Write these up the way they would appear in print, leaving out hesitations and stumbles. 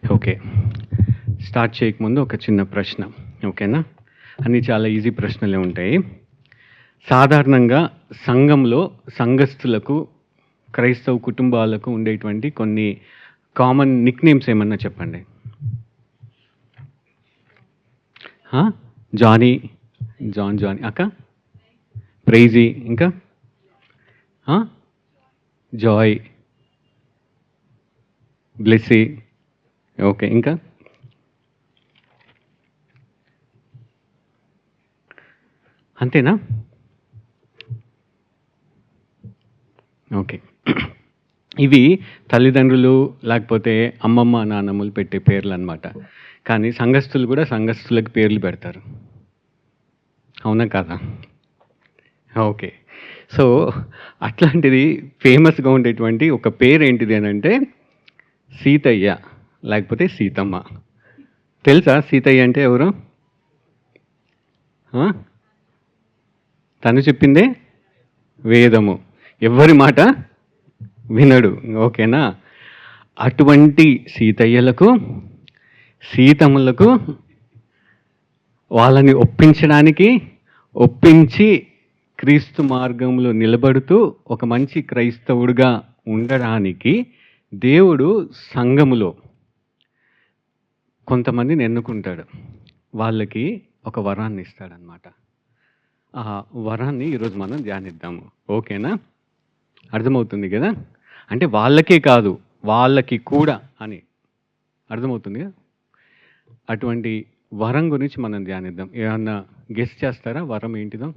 Okay. Start చేయకముందు ఒక చిన్న ప్రశ్న. ఓకేనా? అన్నీ చాలా ఈజీ ప్రశ్నలే ఉంటాయి. సాధారణంగా సంఘంలో సంఘస్థులకు, క్రైస్తవ కుటుంబాలకు ఉండేటువంటి కొన్ని కామన్ నిక్‌నేమ్స్ ఏమన్నా చెప్పండి. ఆ! Johnny, Johnny. అక్క? ప్రైజీ. ఇంకా? ఆ! Joy, Blessy. ఓకే. ఇంకా? అంతేనా? ఓకే. ఇవి తల్లిదండ్రులు లేకపోతే అమ్మమ్మ, నాన్నమ్మలు పెట్టే పేర్లనమాట. కానీ సంఘస్థులు కూడా సంఘస్థులకి పేర్లు పెడతారు. అవునా కాదా? ఓకే. సో, అట్లాంటిది ఫేమస్‌గా ఉండేటువంటి ఒక పేరేంటిది అనంటే సీతయ్య, లేకపోతే సీతమ్మ. తెలుసా సీతయ్య అంటే ఎవరు? ఆ? తను చెప్పిందే వేదము. ఎవ్వరి మాట వినడు. ఓకేనా? అటువంటి సీతయ్యలకు, సీతమ్మలకు వాళ్ళని ఒప్పించి క్రీస్తు మార్గంలో నిలబడుతూ ఒక మంచి క్రైస్తవుడిగా ఉండడానికి దేవుడు సంఘములో కొంతమందిని ఎన్నుకుంటాడు. వాళ్ళకి ఒక వరాన్ని ఇస్తాడనమాట. ఆ వరాన్ని ఈరోజు మనం ధ్యానిద్దాము. ఓకేనా? అర్థమవుతుంది కదా? అంటే వాళ్ళకే కాదు, వాళ్ళకి కూడా అని అర్థమవుతుంది కదా? అటువంటి వరం గురించి మనం ధ్యానిద్దాం. ఏమన్నా గెస్ చేస్తారా వరం ఏంటిదో?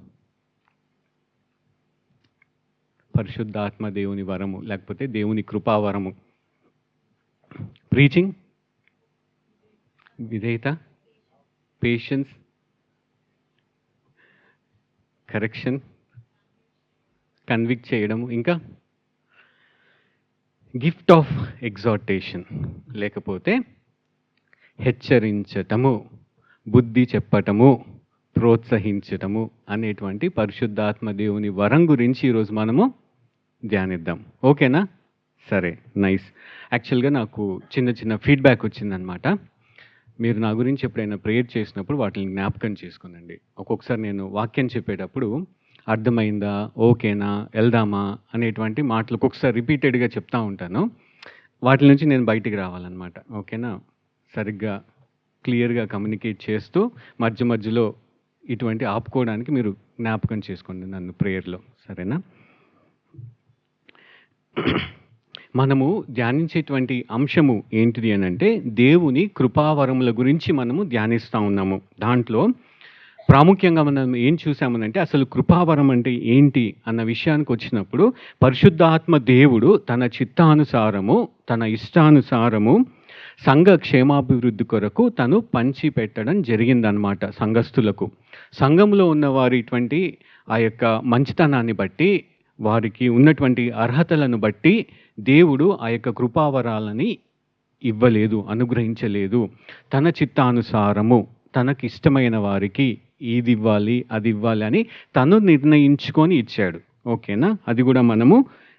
పరిశుద్ధాత్మ దేవుని వరము, లేకపోతే దేవుని కృపావరము. ప్రీచింగ్, విధేయత, పేషెన్స్, కరెక్షన్, కన్విక్ట్ చేయడము, ఇంకా గిఫ్ట్ ఆఫ్ ఎగ్జార్టేషన్, లేకపోతే హెచ్చరించటము, బుద్ధి చెప్పటము, ప్రోత్సహించటము అనేటువంటి పరిశుద్ధాత్మ దేవుని వరం గురించి ఈరోజు మనము ధ్యానిద్దాం. ఓకేనా? సరే, నైస్. యాక్చువల్గా నాకు చిన్న చిన్న ఫీడ్బ్యాక్ వచ్చిందనమాట. మీరు నా గురించి ఎప్పుడైనా ప్రేయర్ చేసినప్పుడు వాటిని జ్ఞాపకం చేసుకునండి. ఒక్కొక్కసారి నేను వాక్యం చెప్పేటప్పుడు అర్థమైందా, ఓకేనా, వెళ్దామా అనేటువంటి మాటలు ఒక్కొక్కసారి రిపీటెడ్గా చెప్తా ఉంటాను. వాటి నుంచి నేను బయటికి రావాలన్నమాట. ఓకేనా? సరిగ్గా క్లియర్గా కమ్యూనికేట్ చేస్తూ మధ్య మధ్యలో ఇటువంటి ఆపుకోవడానికి మీరు జ్ఞాపకం చేసుకోండి నన్ను ప్రేయర్లో. సరేనా? మనము ధ్యానించేటువంటి అంశము ఏంటిది అని అంటే దేవుని కృపావరముల గురించి మనము ధ్యానిస్తూ ఉన్నాము. దాంట్లో ప్రాముఖ్యంగా మనం ఏం చూసామనంటే అసలు కృపావరం అంటే ఏంటి అన్న విషయానికి వచ్చినప్పుడు పరిశుద్ధాత్మ దేవుడు తన చిత్తానుసారము, తన ఇష్టానుసారము సంఘ క్షేమాభివృద్ధి కొరకు తను పంచి పెట్టడం జరిగిందనమాట సంఘస్థులకు. సంఘంలో ఉన్న వారిటువంటి ఆ యొక్క మంచితనాన్ని బట్టి, వారికి ఉన్నటువంటి అర్హతలను బట్టి దేవుడు ఆ యొక్క కృపావరాలని ఇవ్వలేదు, అనుగ్రహించలేదు. తన చిత్తానుసారము తనకిష్టమైన వారికి ఇది ఇవ్వాలి, అది ఇవ్వాలి అని తను నిర్ణయించుకొని ఇచ్చాడు. ఓకేనా? అది కూడా మనము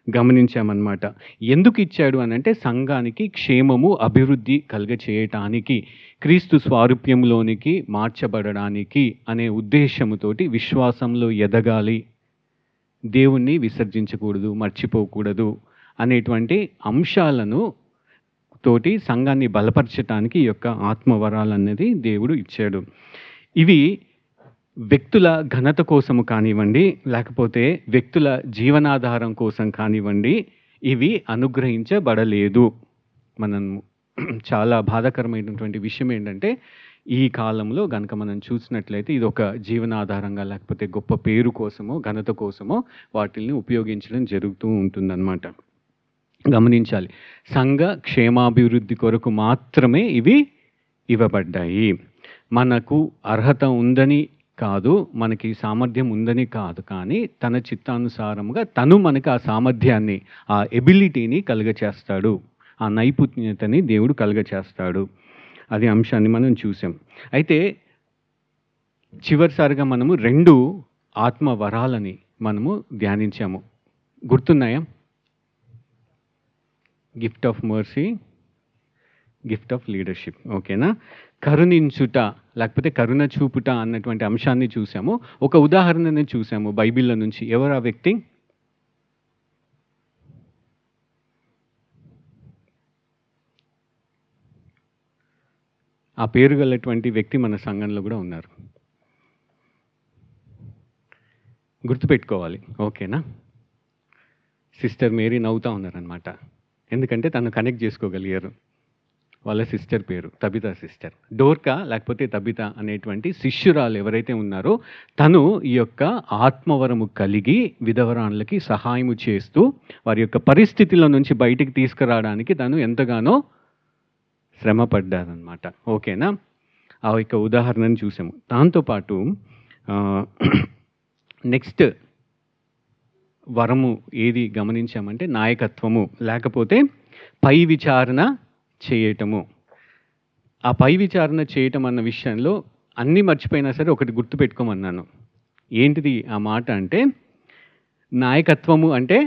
గమనించామన్నమాట. ఎందుకు ఇచ్చాడు అనంటే సంఘానికి క్షేమము, అభివృద్ధి కలుగచేయటానికి, క్రీస్తు స్వారూప్యంలోనికి మార్చబడడానికి అనే ఉద్దేశముతోటి విశ్వాసంలో ఎదగాలి, దేవుణ్ణి విసర్జించకూడదు, మర్చిపోకూడదు అనేటువంటి అంశాలను తోటి సంఘాన్ని బలపరచటానికి ఈ యొక్క ఆత్మవరాలన్నది దేవుడు ఇచ్చాడు. ఇవి వ్యక్తుల ఘనత కోసము కానివ్వండి, లేకపోతే వ్యక్తుల జీవనాధారం కోసం కానివ్వండి, ఇవి అనుగ్రహించబడలేదు. మనం చాలా బాధాకరమైనటువంటి విషయం ఏంటంటే ఈ కాలంలో గనక మనం చూసినట్లయితే ఇది ఒక జీవనాధారంగా లేకపోతే గొప్ప పేరు కోసమో ఘనత కోసమో వాటిల్ని ఉపయోగించడం జరుగుతూ ఉంటుందన్నమాట. గమనించాలి. సంఘ క్షేమాభివృద్ధి కొరకు మాత్రమే ఇవి ఇవ్వబడ్డాయి. మనకు అర్హత ఉందని కాదు, మనకి సామర్థ్యం ఉందని కాదు, కానీ తన చిత్తానుసారముగా తను మనకు ఆ సామర్థ్యాన్ని, ఆ ఎబిలిటీని కలుగచేస్తాడు, ఆ నైపుణ్యతని దేవుడు కలుగచేస్తాడు. అది అంశాన్ని మనం చూసాం. అయితే చివరిసారిగా మనము 2 ఆత్మ వరాలని మనము ధ్యానించాము. గుర్తున్నాయా? Gift of mercy, gift of leadership. ఓకేనా? కరుణించుట లేకపోతే కరుణ చూపుట అన్నటువంటి అంశాన్ని చూసాము. ఒక ఉదాహరణని చూసాము బైబిల్లో నుంచి. ఎవరు ఆ వ్యక్తి? ఆ పేరు గలటువంటి వ్యక్తి మన సంఘంలో కూడా ఉన్నారు. గుర్తుపెట్టుకోవాలి. ఓకేనా? సిస్టర్ మేరీ నవ్వుతా ఉన్నారనమాట. ఎందుకంటే తను కనెక్ట్ చేసుకోగలిగారు. వాళ్ళ సిస్టర్ పేరు తబితా సిస్టర్. డోర్కా లేకపోతే తబిత అనేటువంటి శిష్యురాలు ఎవరైతే ఉన్నారో తను ఈ యొక్క ఆత్మవరము కలిగి విధవరాన్లకి సహాయము చేస్తూ వారి యొక్క పరిస్థితుల నుంచి బయటికి తీసుకురావడానికి తను ఎంతగానో శ్రమ పడ్డారనమాట. ఓకేనా? ఆ యొక్క ఉదాహరణను చూసాము. దాంతోపాటు నెక్స్ట్ వరము ఏది గమనించామంటే నాయకత్వము లేకపోతే పై విచారణ చేయటము. ఆ పై విచారణ చేయటం అన్న విషయంలో అన్నీ మర్చిపోయినా సరే ఒకటి గుర్తుపెట్టుకోమన్నాను. ఏంటిది ఆ మాట అంటే, నాయకత్వము అంటే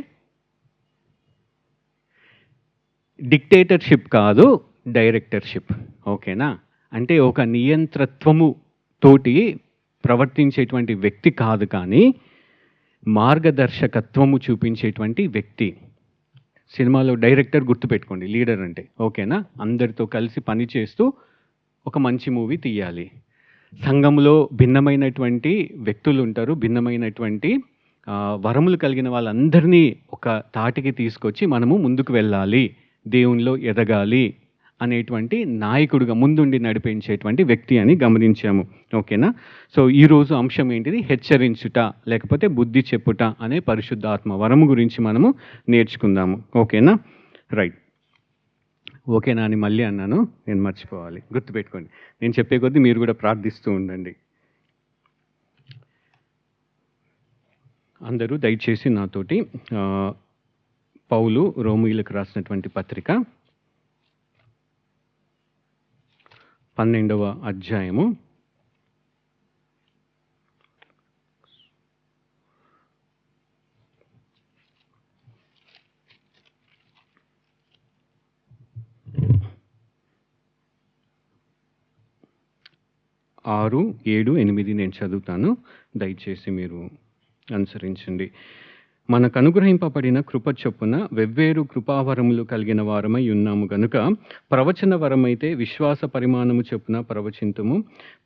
డిక్టేటర్షిప్ కాదు, డైరెక్టర్షిప్. ఓకేనా? అంటే ఒక నియంత్రత్వము తోటి ప్రవర్తించేటువంటి వ్యక్తి కాదు, కానీ మార్గదర్శకత్వము చూపించేటువంటి వ్యక్తి. సినిమాలో డైరెక్టర్ గుర్తుపెట్టుకోండి, లీడర్ అంటే. ఓకేనా? అందరితో కలిసి పని చేస్తూ ఒక మంచి మూవీ తీయాలి. సంఘంలో భిన్నమైనటువంటి వ్యక్తులు ఉంటారు, భిన్నమైనటువంటి వరములు కలిగిన వాళ్ళందరినీ ఒక తాటికి తీసుకొచ్చి మనము ముందుకు వెళ్ళాలి, దేవునిలో ఎదగాలి అనేటువంటి నాయకుడిగా ముందుండి నడిపించేటువంటి వ్యక్తి అని గమనించాము. ఓకేనా? సో ఈరోజు అంశం ఏంటిది? హెచ్చరించుట లేకపోతే బుద్ధి చెప్పుట అనే పరిశుద్ధాత్మ వరము గురించి మనము నేర్చుకుందాము. ఓకేనా? రైట్. ఓకేనా అని మళ్ళీ అన్నాను, నేను మర్చిపోవాలి. గుర్తుపెట్టుకోండి, నేను చెప్పే కొద్దీ మీరు కూడా ప్రార్థిస్తూ ఉండండి. అందరూ దయచేసి నాతోటి పౌలు రోమీయులకు రాసినటువంటి పత్రిక 12వ అధ్యాయము 6, 7, 8 నేను చదువుతాను, దయచేసి మీరు అనుసరించండి. మనకు అనుగ్రహింపబడిన కృప చొప్పున వెవ్వేరు కృపావరములు కలిగిన వారమై ఉన్నాము గనుక, ప్రవచన వరమైతే విశ్వాస పరిమాణము చొప్పున ప్రవచింతుము,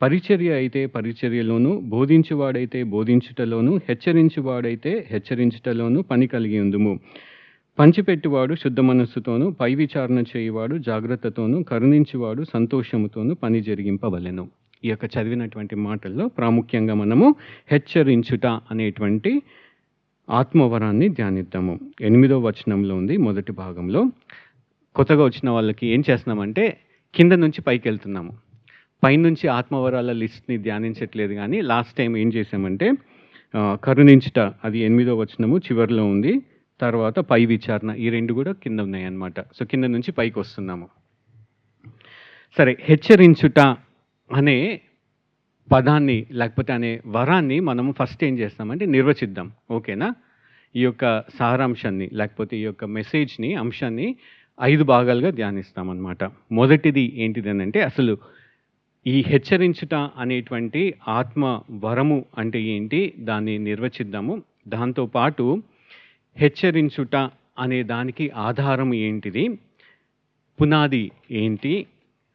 పరిచర్య అయితే పరిచర్యలోను, బోధించువాడైతే బోధించుటలోను, హెచ్చరించువాడైతే హెచ్చరించుటలోను పని కలిగి ఉందుము. పంచిపెట్టువాడు శుద్ధ మనస్సుతోనూ, పై విచారణ చేయువాడు జాగ్రత్తతోనూ, కరుణించువాడు సంతోషముతోనూ పని జరిగింపవలెను. ఈ యొక్క చదివినటువంటి మాటల్లో ప్రాముఖ్యంగా మనము హెచ్చరించుట అనేటువంటి ఆత్మవరాన్ని ధ్యానిద్దాము. 8వ వచనంలో ఉంది, మొదటి భాగంలో. కొత్తగా వచ్చిన వాళ్ళకి ఏం చేస్తున్నామంటే కింద నుంచి పైకి వెళ్తున్నాము. పైనుంచి ఆత్మవరాల లిస్ట్ని ధ్యానించట్లేదు, కానీ లాస్ట్ టైం ఏం చేసామంటే కరుణించుట, అది 8వ వచనము చివరిలో ఉంది. తర్వాత పై విచారణ, ఈ రెండు కూడా కింద ఉన్నాయి అన్నమాట. సో కింద నుంచి పైకి వస్తున్నాము. సరే, హెచ్చరించుట అనే పదాన్ని లేకపోతే అనే వరాన్ని మనము ఫస్ట్ ఏం చేస్తామంటే నిర్వచిద్దాం. ఓకేనా? ఈ యొక్క సారాంశాన్ని లేకపోతే ఈ యొక్క మెసేజ్ని, అంశాన్ని 5 భాగాలుగా ధ్యానిస్తామన్నమాట. మొదటిది ఏంటిదనంటే అసలు ఈ హెచ్చరించుట అనేటువంటి ఆత్మ వరము అంటే ఏంటి, దాన్ని నిర్వచిద్దాము. దాంతోపాటు హెచ్చరించుట అనే దానికి ఆధారం ఏంటిది, పునాది ఏంటి,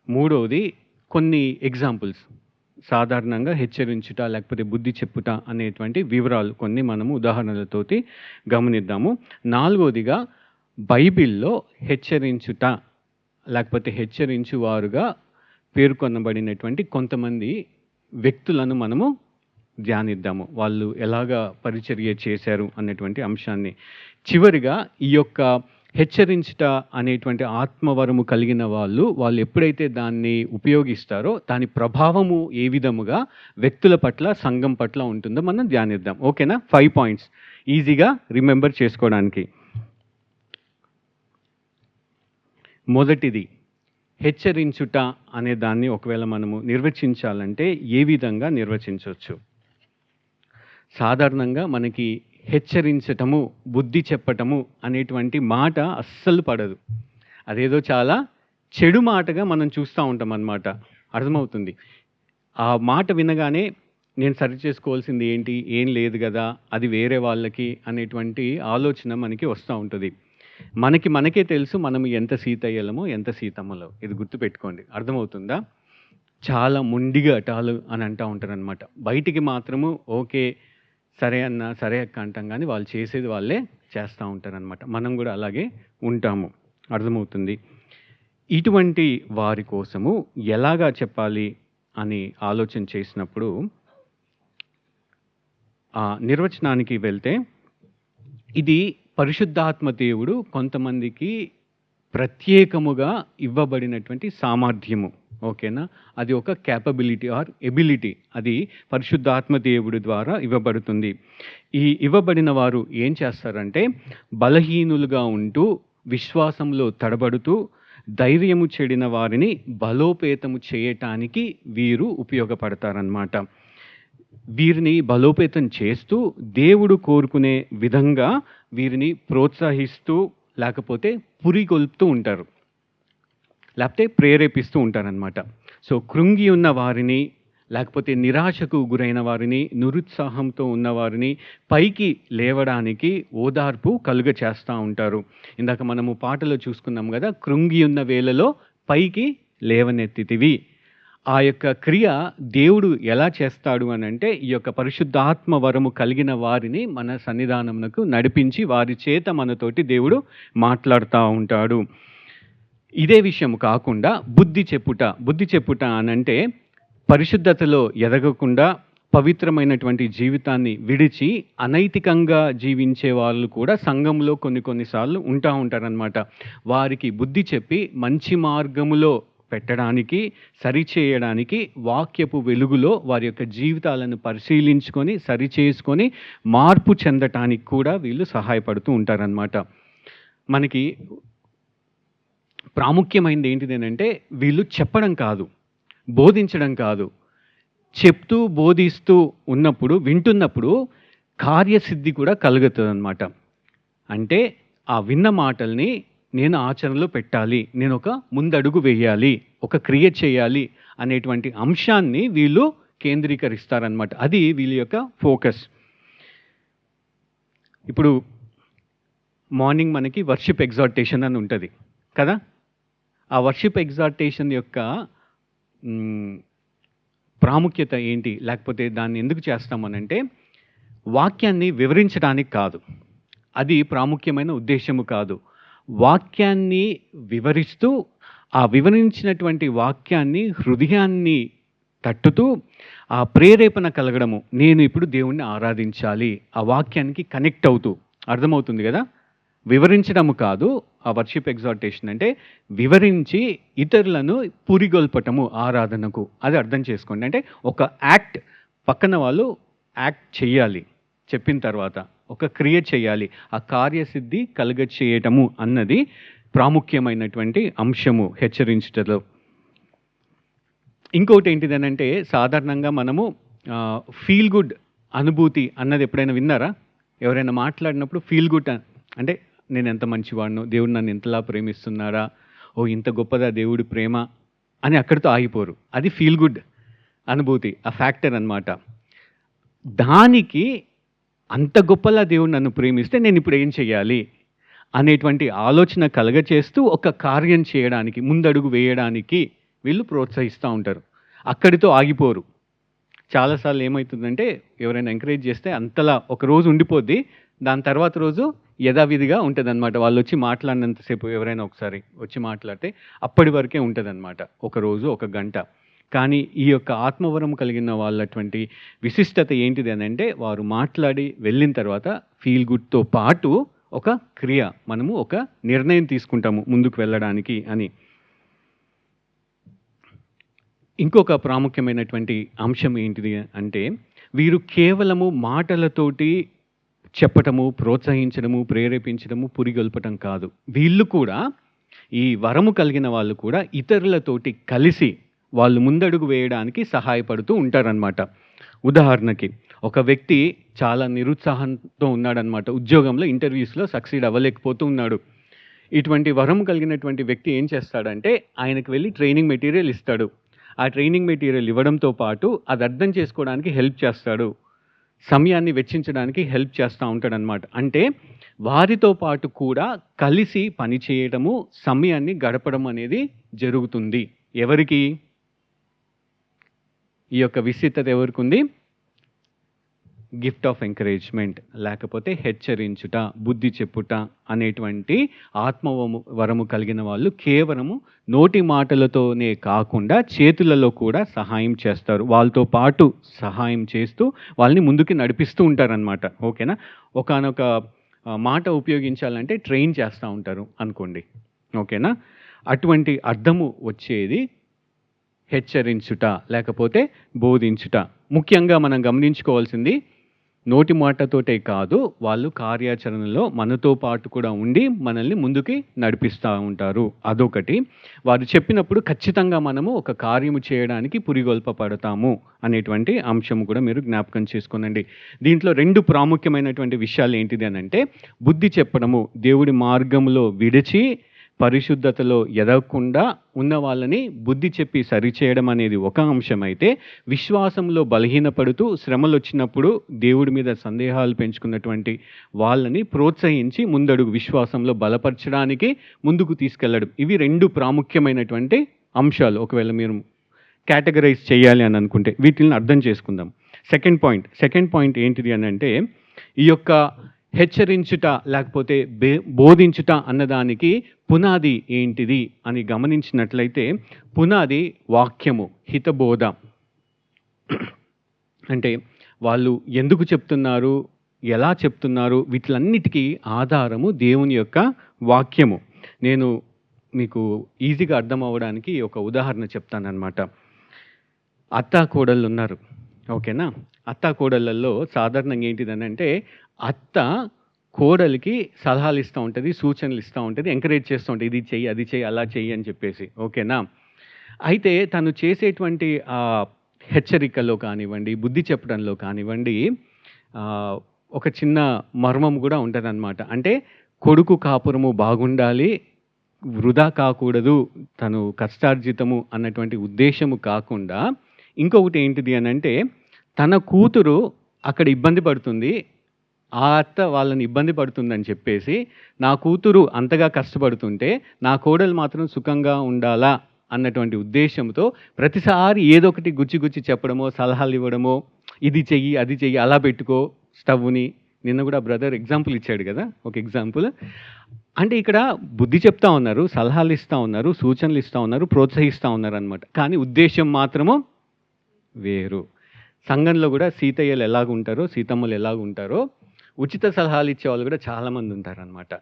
మూడవది కొన్ని ఎగ్జాంపుల్స్, సాధారణంగా హెచ్చరించుట లేకపోతే బుద్ధి చెప్పుట అనేటువంటి వివరాలు కొన్ని మనము ఉదాహరణలతోటి గమనిద్దాము. నాలుగవదిగా బైబిల్లో హెచ్చరించుట లేకపోతే హెచ్చరించువారుగా పేర్కొనబడినటువంటి కొంతమంది వ్యక్తులను మనము ధ్యానిద్దాము, వాళ్ళు ఎలాగా పరిచర్య చేశారు అనేటువంటి అంశాన్ని. చివరిగా ఈ యొక్క హెచ్చరించుట అనేటువంటి ఆత్మవరము కలిగిన వాళ్ళు ఎప్పుడైతే దాన్ని ఉపయోగిస్తారో దాని ప్రభావము ఏ విధముగా వ్యక్తుల పట్ల, సంఘం పట్ల ఉంటుందో మనం ధ్యానిద్దాం. ఓకేనా? 5 పాయింట్స్ ఈజీగా రిమెంబర్ చేసుకోవడానికి. మొదటిది, హెచ్చరించుట అనే దాన్ని ఒకవేళ మనము నిర్వచించాలంటే ఏ విధంగా నిర్వచించవచ్చు? సాధారణంగా మనకి హెచ్చరించటము, బుద్ధి చెప్పటము అనేటువంటి మాట అస్సలు పడదు. అదేదో చాలా చెడు మాటగా మనం చూస్తూ ఉంటాం అన్నమాట. అర్థమవుతుంది. ఆ మాట వినగానే నేను సరి చేసుకోవాల్సింది ఏంటి? ఏం లేదు గదా! అది వేరే వాళ్ళకి అనేటువంటి ఆలోచన మనకి వస్తా ఉంటది. మనకే తెలుసు మనం ఎంత సీతయ్యలమో, ఎంత సీతమ్మలో. ఇది గుర్తుపెట్టుకోండి. అర్థమవుతుందా? చాలా మొండిఘటాలు అని అంటా ఉంటారనమాట. బయటికి మాత్రము ఓకే. సరే అన్న, సరే అక్క అంటాం గానీ, వాళ్ళు చేసేది వాళ్ళే చేస్తా ఉంటారనమాట. మనం గూడా అలాగే ఉంటాము. అర్థమవుతుంది. ఇటువంటి వారి కోసము ఎలాగా చెప్పాలి అని ఆలోచన చేసినప్పుడు నిర్వచనానికి వెళ్తే, ఇది పరిశుద్ధాత్మ దేవుడు కొంతమందికి ప్రత్యేకముగా ఇవ్వబడినటువంటి సామర్థ్యము. ఓకేనా? అది ఒక క్యాపబిలిటీ ఆర్ ఎబిలిటీ. అది పరిశుద్ధాత్మ దేవుడి ద్వారా ఇవ్వబడుతుంది. ఈ ఇవ్వబడిన వారు ఏం చేస్తారంటే, బలహీనులుగా ఉంటూ, విశ్వాసంలో తడబడుతూ, ధైర్యము చెడిన వారిని బలోపేతము చేయటానికి వీరు ఉపయోగపడతారనమాట. వీరిని బలోపేతం చేస్తూ, దేవుడు కోరుకునే విధంగా వీరిని ప్రోత్సహిస్తూ, లేకపోతే పురిగొల్పుతూ ఉంటారు. లేకపోతే ప్రేరేపిస్తూ ఉంటారనమాట. సో, కృంగి ఉన్న వారిని, లేకపోతే నిరాశకు గురైన వారిని, నిరుత్సాహంతో ఉన్నవారిని పైకి లేవడానికి ఓదార్పు కలుగచేస్తూ ఉంటారు. ఇందాక మనము పాటలో చూసుకున్నాం గదా! కృంగి ఉన్న వేళలో పైకి లేవనెత్తితివి. ఆ యొక్క క్రియ దేవుడు ఎలా చేస్తాడు అనంటే, ఈ యొక్క పరిశుద్ధాత్మ వరము కలిగిన వారిని మన సన్నిధానమునకు నడిపించి, వారి చేత మనతోటి దేవుడు మాట్లాడుతూ ఉంటాడు. ఇదే విషయం కాకుండా బుద్ధి చెప్పుట అనంటే, పరిశుద్ధతలో ఎదగకుండా పవిత్రమైనటువంటి జీవితాన్ని విడిచి అనైతికంగా జీవించే వాళ్ళు కూడా సంఘంలో కొన్నిసార్లు ఉంటారనమాట. వారికి బుద్ధి చెప్పి మంచి మార్గములో పెట్టడానికి, సరిచేయడానికి, వాక్యపు వెలుగులో వారి యొక్క జీవితాలను పరిశీలించుకొని, సరిచేసుకొని, మార్పు చెందటానికి కూడా వీళ్ళు సహాయపడుతూ ఉంటారనమాట. మనకి ప్రాముఖ్యమైనది ఏంటిదేనంటే, వీళ్ళు చెప్పడం కాదు, బోధించడం కాదు. చెప్తూ, బోధిస్తూ ఉన్నప్పుడు, వింటున్నప్పుడు కార్యసిద్ధి కూడా కలుగుతుందనమాట. అంటే ఆ విన్న మాటల్ని నేను ఆచరణలో పెట్టాలి, నేను ఒక ముందడుగు వేయాలి, ఒక క్రియ చేయాలి అనేటువంటి అంశాన్ని వీళ్ళు కేంద్రీకరిస్తారనమాట. అది వీళ్ళ యొక్క ఫోకస్. ఇప్పుడు మార్నింగ్ మనకి వర్షిప్ ఎగ్జార్టేషన్ అని ఉంటుంది కదా! ఆ వర్షిప్ ఎగ్జార్టేషన్ యొక్క ప్రాముఖ్యత ఏంటి? లేకపోతే దాన్ని ఎందుకు చేస్తామనంటే, వాక్యాన్ని వివరించడానికి కాదు. అది ప్రాముఖ్యమైన ఉద్దేశ్యము కాదు. వాక్యాన్ని వివరిస్తూ, ఆ వివరించినటువంటి వాక్యాన్ని హృదయాన్ని తట్టుతూ, ఆ ప్రేరేపణ కలగడము. నేను ఇప్పుడు దేవుణ్ణి ఆరాధించాలి. ఆ వాక్యానికి కనెక్ట్ అవుతూ. అర్థమవుతుంది కదా! వివరించడము కాదు. ఆ వర్షిప్ ఎగ్జార్టేషన్ అంటే వివరించి ఇతరులను పురిగొల్పటము ఆరాధనకు. అది అర్థం చేసుకోండి. అంటే ఒక యాక్ట్, పక్కన వాళ్ళు యాక్ట్ చెయ్యాలి. చెప్పిన తర్వాత ఒక క్రియ చేయాలి. ఆ కార్యసిద్ధి కలుగచేయటము అన్నది ప్రాముఖ్యమైనటువంటి అంశము హెచ్చరించుటలో. ఇంకోటి ఏంటిదనంటే, సాధారణంగా మనము ఫీల్ గుడ్ అనుభూతి అన్నది ఎప్పుడైనా విన్నారా? ఎవరైనా మాట్లాడినప్పుడు ఫీల్ గుడ్ అంటే, నేను ఎంత మంచివాడినో, దేవుడు నన్ను ఇంతలా ప్రేమిస్తున్నాడా, ఓ ఇంత గొప్పదా దేవుడి ప్రేమ అని అక్కడితో ఆగిపోరు. అది ఫీల్ గుడ్ అనుభూతి, ఆ ఫ్యాక్టర్ అన్నమాట. దానికి అంత గొప్పలా దేవుడు నన్ను ప్రేమిస్తే నేను ఇప్పుడు ఏం చేయాలి అనేటువంటి ఆలోచన కలగచేస్తూ ఒక కార్యం చేయడానికి, ముందడుగు వేయడానికి వీళ్ళు ప్రోత్సహిస్తూ ఉంటారు. అక్కడితో ఆగిపోరు. చాలాసార్లు ఏమవుతుందంటే, ఎవరైనా ఎంకరేజ్ చేస్తే అంతలా ఒక రోజు ఉండిపోద్ది. దాని తర్వాత రోజు యథావిధిగా ఉంటుందన్నమాట. వాళ్ళు వచ్చి మాట్లాడినంతసేపు, ఎవరైనా ఒకసారి వచ్చి మాట్లాడితే అప్పటి వరకే ఉంటుందన్నమాట. ఒక రోజు, ఒక గంట. కానీ ఈ యొక్క ఆత్మవరం కలిగిన వాళ్ళటువంటి విశిష్టత ఏంటిది అనంటే, వారు మాట్లాడి వెళ్ళిన తర్వాత ఫీల్ గుడ్తో పాటు ఒక క్రియ, మనము ఒక నిర్ణయం తీసుకుంటాము ముందుకు వెళ్ళడానికి అని. ఇంకొక ప్రాముఖ్యమైనటువంటి అంశం ఏంటిది అంటే, వీరు కేవలము మాటలతోటి చెప్పటము, ప్రోత్సహించడము, ప్రేరేపించడము, పురిగొల్పటం కాదు. వీళ్ళు కూడా, ఈ వరము కలిగిన వాళ్ళు కూడా ఇతరులతోటి కలిసి వాళ్ళు ముందడుగు వేయడానికి సహాయపడుతూ ఉంటారనమాట. ఉదాహరణకి, ఒక వ్యక్తి చాలా నిరుత్సాహంతో ఉన్నాడనమాట. ఉద్యోగంలో ఇంటర్వ్యూస్లో సక్సీడ్ అవ్వలేకపోతూ ఉన్నాడు. ఇటువంటి వరం కలిగినటువంటి వ్యక్తి ఏం చేస్తాడంటే ఆయనకు వెళ్ళి ట్రైనింగ్ మెటీరియల్ ఇస్తాడు. ఆ ట్రైనింగ్ మెటీరియల్ ఇవ్వడంతో పాటు అది అర్థం చేసుకోవడానికి హెల్ప్ చేస్తాడు. సమయాన్ని వెచ్చించడానికి హెల్ప్ చేస్తూ ఉంటాడనమాట. అంటే వారితో పాటు కూడా కలిసి పని చేయడము, సమయాన్ని గడపడం అనేది జరుగుతుంది. ఎవరికి? ఈ యొక్క విశిష్టత ఎవరికి ఉంది? గిఫ్ట్ ఆఫ్ ఎంకరేజ్మెంట్, లేకపోతే హెచ్చరించుట, బుద్ధి చెప్పుట అనేటువంటి వరము కలిగిన వాళ్ళు కేవలము నోటి మాటలతోనే కాకుండా చేతులలో కూడా సహాయం చేస్తారు. వాళ్ళతో పాటు సహాయం చేస్తూ వాళ్ళని ముందుకి నడిపిస్తూ ఉంటారనమాట. ఓకేనా? ఒకానొక మాట ఉపయోగించాలంటే ట్రైన్ చేస్తూ ఉంటారు అనుకోండి. ఓకేనా? అటువంటి అర్థము వచ్చేది హెచ్చరించుట లేకపోతే బోధించుట. ముఖ్యంగా మనం గమనించుకోవాల్సింది నోటి మాటతోటే కాదు, వాళ్ళు కార్యాచరణలో మనతో పాటు కూడా ఉండి మనల్ని ముందుకి నడిపిస్తూ ఉంటారు. అదొకటి. వారు చెప్పినప్పుడు ఖచ్చితంగా మనము ఒక కార్యము చేయడానికి పురిగొల్పబడతాము అనేటువంటి అంశం కూడా మీరు జ్ఞాపకం చేసుకోనండి. దీంట్లో 2 ప్రాముఖ్యమైనటువంటి విషయాలు ఏంటిది అనంటే, బుద్ధి చెప్పడము, దేవుడి మార్గంలో విడిచి పరిశుద్ధతలో ఎదగకుండా ఉన్న వాళ్ళని బుద్ధి చెప్పి సరిచేయడం అనేది ఒక అంశం అయితే, విశ్వాసంలో బలహీనపడుతూ శ్రమలు వచ్చినప్పుడు దేవుడి మీద సందేహాలు పెంచుకున్నటువంటి వాళ్ళని ప్రోత్సహించి ముందడుగు విశ్వాసంలో బలపరచడానికి ముందుకు తీసుకెళ్ళడం. ఇవి 2 ప్రాముఖ్యమైనటువంటి అంశాలు. ఒకవేళ మీరు కేటగరైజ్ చేయాలి అని అనుకుంటే వీటిని అర్థం చేసుకుందాం. సెకండ్ పాయింట్ ఏంటిది అని అంటే, ఈ యొక్క హెచ్చరించుట లేకపోతే బోధించుట అన్నదానికి పునాది ఏంటిది అని గమనించినట్లయితే, పునాది వాక్యము, హితబోధ. అంటే వాళ్ళు ఎందుకు చెప్తున్నారు, ఎలా చెప్తున్నారు, వీటిలన్నిటికీ ఆధారము దేవుని యొక్క వాక్యము. నేను మీకు ఈజీగా అర్థం అవ్వడానికి ఒక ఉదాహరణ చెప్తానన్నమాట. అత్తా కోడళ్ళు ఉన్నారు. ఓకేనా? అత్తా కోడళ్ళల్లో సాధారణంగా ఏంటిదనంటే, అత్త కోడలికి సలహాలు ఇస్తూ ఉంటుంది, సూచనలు ఇస్తూ ఉంటుంది, ఎంకరేజ్ చేస్తూ ఉంటుంది. ఇది చెయ్యి, అది చెయ్యి, అలా చెయ్యి అని చెప్పేసి. ఓకేనా? అయితే తను చేసేటువంటి హెచ్చరికల్లో కానివ్వండి, బుద్ధి చెప్పడంలో కానివ్వండి, ఒక చిన్న మర్మం కూడా ఉంటుందన్నమాట. అంటే కొడుకు కాపురము బాగుండాలి, వృధా కాకూడదు, తను కష్టార్జితము అన్నటువంటి ఉద్దేశము కాకుండా ఇంకొకటి ఏంటిది అనంటే, తన కూతురు అక్కడ ఇబ్బంది పడుతుంది, ఆ అత్త వాళ్ళని ఇబ్బంది పడుతుందని చెప్పేసి, నా కూతురు అంతగా కష్టపడుతుంటే నా కోడలు మాత్రం సుఖంగా ఉండాలా అన్నటువంటి ఉద్దేశంతో ప్రతిసారి ఏదో ఒకటి గుచ్చి చెప్పడమో, సలహాలు ఇవ్వడమో, ఇది చెయ్యి, అది చెయ్యి, అలా పెట్టుకో స్టవ్ని. నిన్న కూడా బ్రదర్ ఎగ్జాంపుల్ ఇచ్చాడు కదా, ఒక ఎగ్జాంపుల్. అంటే ఇక్కడ బుద్ధి చెప్తా ఉన్నారు, సలహాలు ఇస్తూ ఉన్నారు, సూచనలు ఇస్తూ ఉన్నారు, ప్రోత్సహిస్తూ ఉన్నారు అనమాట. కానీ ఉద్దేశం మాత్రము వేరు. సంఘంలో కూడా సీతయ్యలు ఎలాగుంటారో, సీతమ్మలు ఎలాగుంటారో, ఉచిత సలహాలు ఇచ్చేవాళ్ళు కూడా చాలామంది ఉంటారనమాట.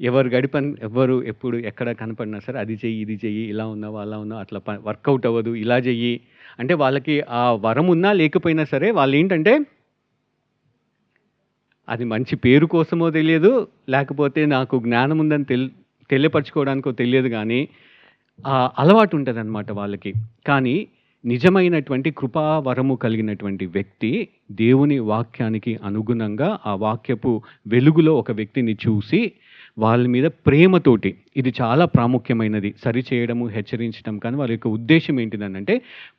ఎవరు ఎప్పుడు ఎక్కడ కనపడినా సరే అది చెయ్యి, ఇది చెయ్యి, ఇలా ఉన్నావు, అలా ఉన్నావు, అట్లా వర్కౌట్ అవ్వదు, ఇలా చెయ్యి. అంటే వాళ్ళకి ఆ వరం ఉన్నా లేకపోయినా సరే వాళ్ళు ఏంటంటే, అది మంచి పేరు కోసమో తెలియదు, లేకపోతే నాకు జ్ఞానం ఉందని తెలియపరచుకోవడానికో తెలియదు, కానీ అలవాటు ఉంటుందన్నమాట వాళ్ళకి. కానీ నిజమైనటువంటి కృపావరము కలిగినటువంటి వ్యక్తి దేవుని వాక్యానికి అనుగుణంగా ఆ వాక్యపు వెలుగులో ఒక వ్యక్తిని చూసి వాళ్ళ మీద ప్రేమతోటి, ఇది చాలా ప్రాముఖ్యమైనది, సరిచేయడము, హెచ్చరించడం. కానీ వాళ్ళ యొక్క ఉద్దేశం ఏంటిదనంటే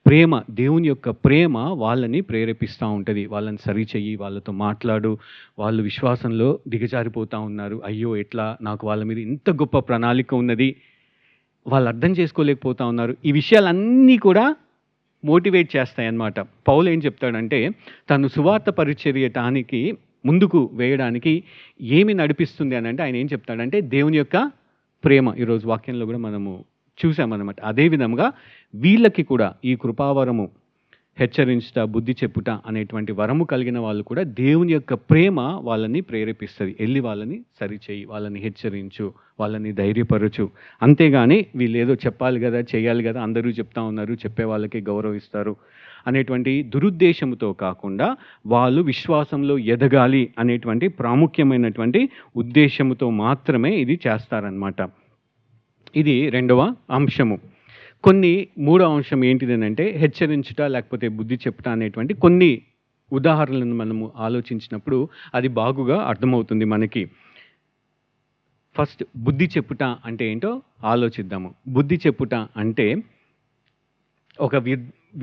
ప్రేమ, దేవుని యొక్క ప్రేమ వాళ్ళని ప్రేరేపిస్తూ ఉంటుంది. వాళ్ళని సరిచెయ్యి, వాళ్ళతో మాట్లాడు, వాళ్ళు విశ్వాసంలో దిగజారిపోతూ ఉన్నారు, అయ్యో ఎట్లా, నాకు వాళ్ళ మీద ఇంత గొప్ప ప్రణాళిక ఉన్నది, వాళ్ళు అర్థం చేసుకోలేకపోతూ ఉన్నారు. ఈ విషయాలన్నీ కూడా మోటివేట్ చేస్తాయన్నమాట. పౌలు ఏం చెప్తాడంటే, తను సువార్త పరిచర్యటానికి ముందుకు వేయడానికి ఏమి నడిపిస్తుంది అని అంటే ఆయన ఏం చెప్తాడంటే దేవుని యొక్క ప్రేమ. ఈరోజు వాక్యంలో కూడా మనము చూసామన్నమాట. అదేవిధంగా వీళ్ళకి కూడా ఈ కృపావరము, హెచ్చరించుట, బుద్ధి చెప్పుట అనేటువంటి వరము కలిగిన వాళ్ళు కూడా దేవుని యొక్క ప్రేమ వాళ్ళని ప్రేరేపిస్తుంది. వెళ్ళి వాళ్ళని సరిచేయి, వాళ్ళని హెచ్చరించు, వాళ్ళని ధైర్యపరచు. అంతేగాని వీళ్ళు ఏదో చెప్పాలి కదా, చేయాలి కదా, అందరూ చెప్తా ఉన్నారు, చెప్పే వాళ్ళకి గౌరవిస్తారు అనేటువంటి దురుద్దేశంతో కాకుండా వాళ్ళు విశ్వాసంలో ఎదగాలి అనేటువంటి ప్రాముఖ్యమైనటువంటి ఉద్దేశంతో మాత్రమే ఇది చేస్తారనమాట. ఇది రెండవ అంశము. మూడో అంశం ఏంటిది అంటే హెచ్చరించుట లేకపోతే బుద్ధి చెప్పుట అనేటువంటి కొన్ని ఉదాహరణలను మనము ఆలోచించినప్పుడు అది బాగుగా అర్థమవుతుంది మనకి. ఫస్ట్ బుద్ధి చెప్పుట అంటే ఏంటో ఆలోచిద్దాము. బుద్ధి చెప్పుట అంటే ఒక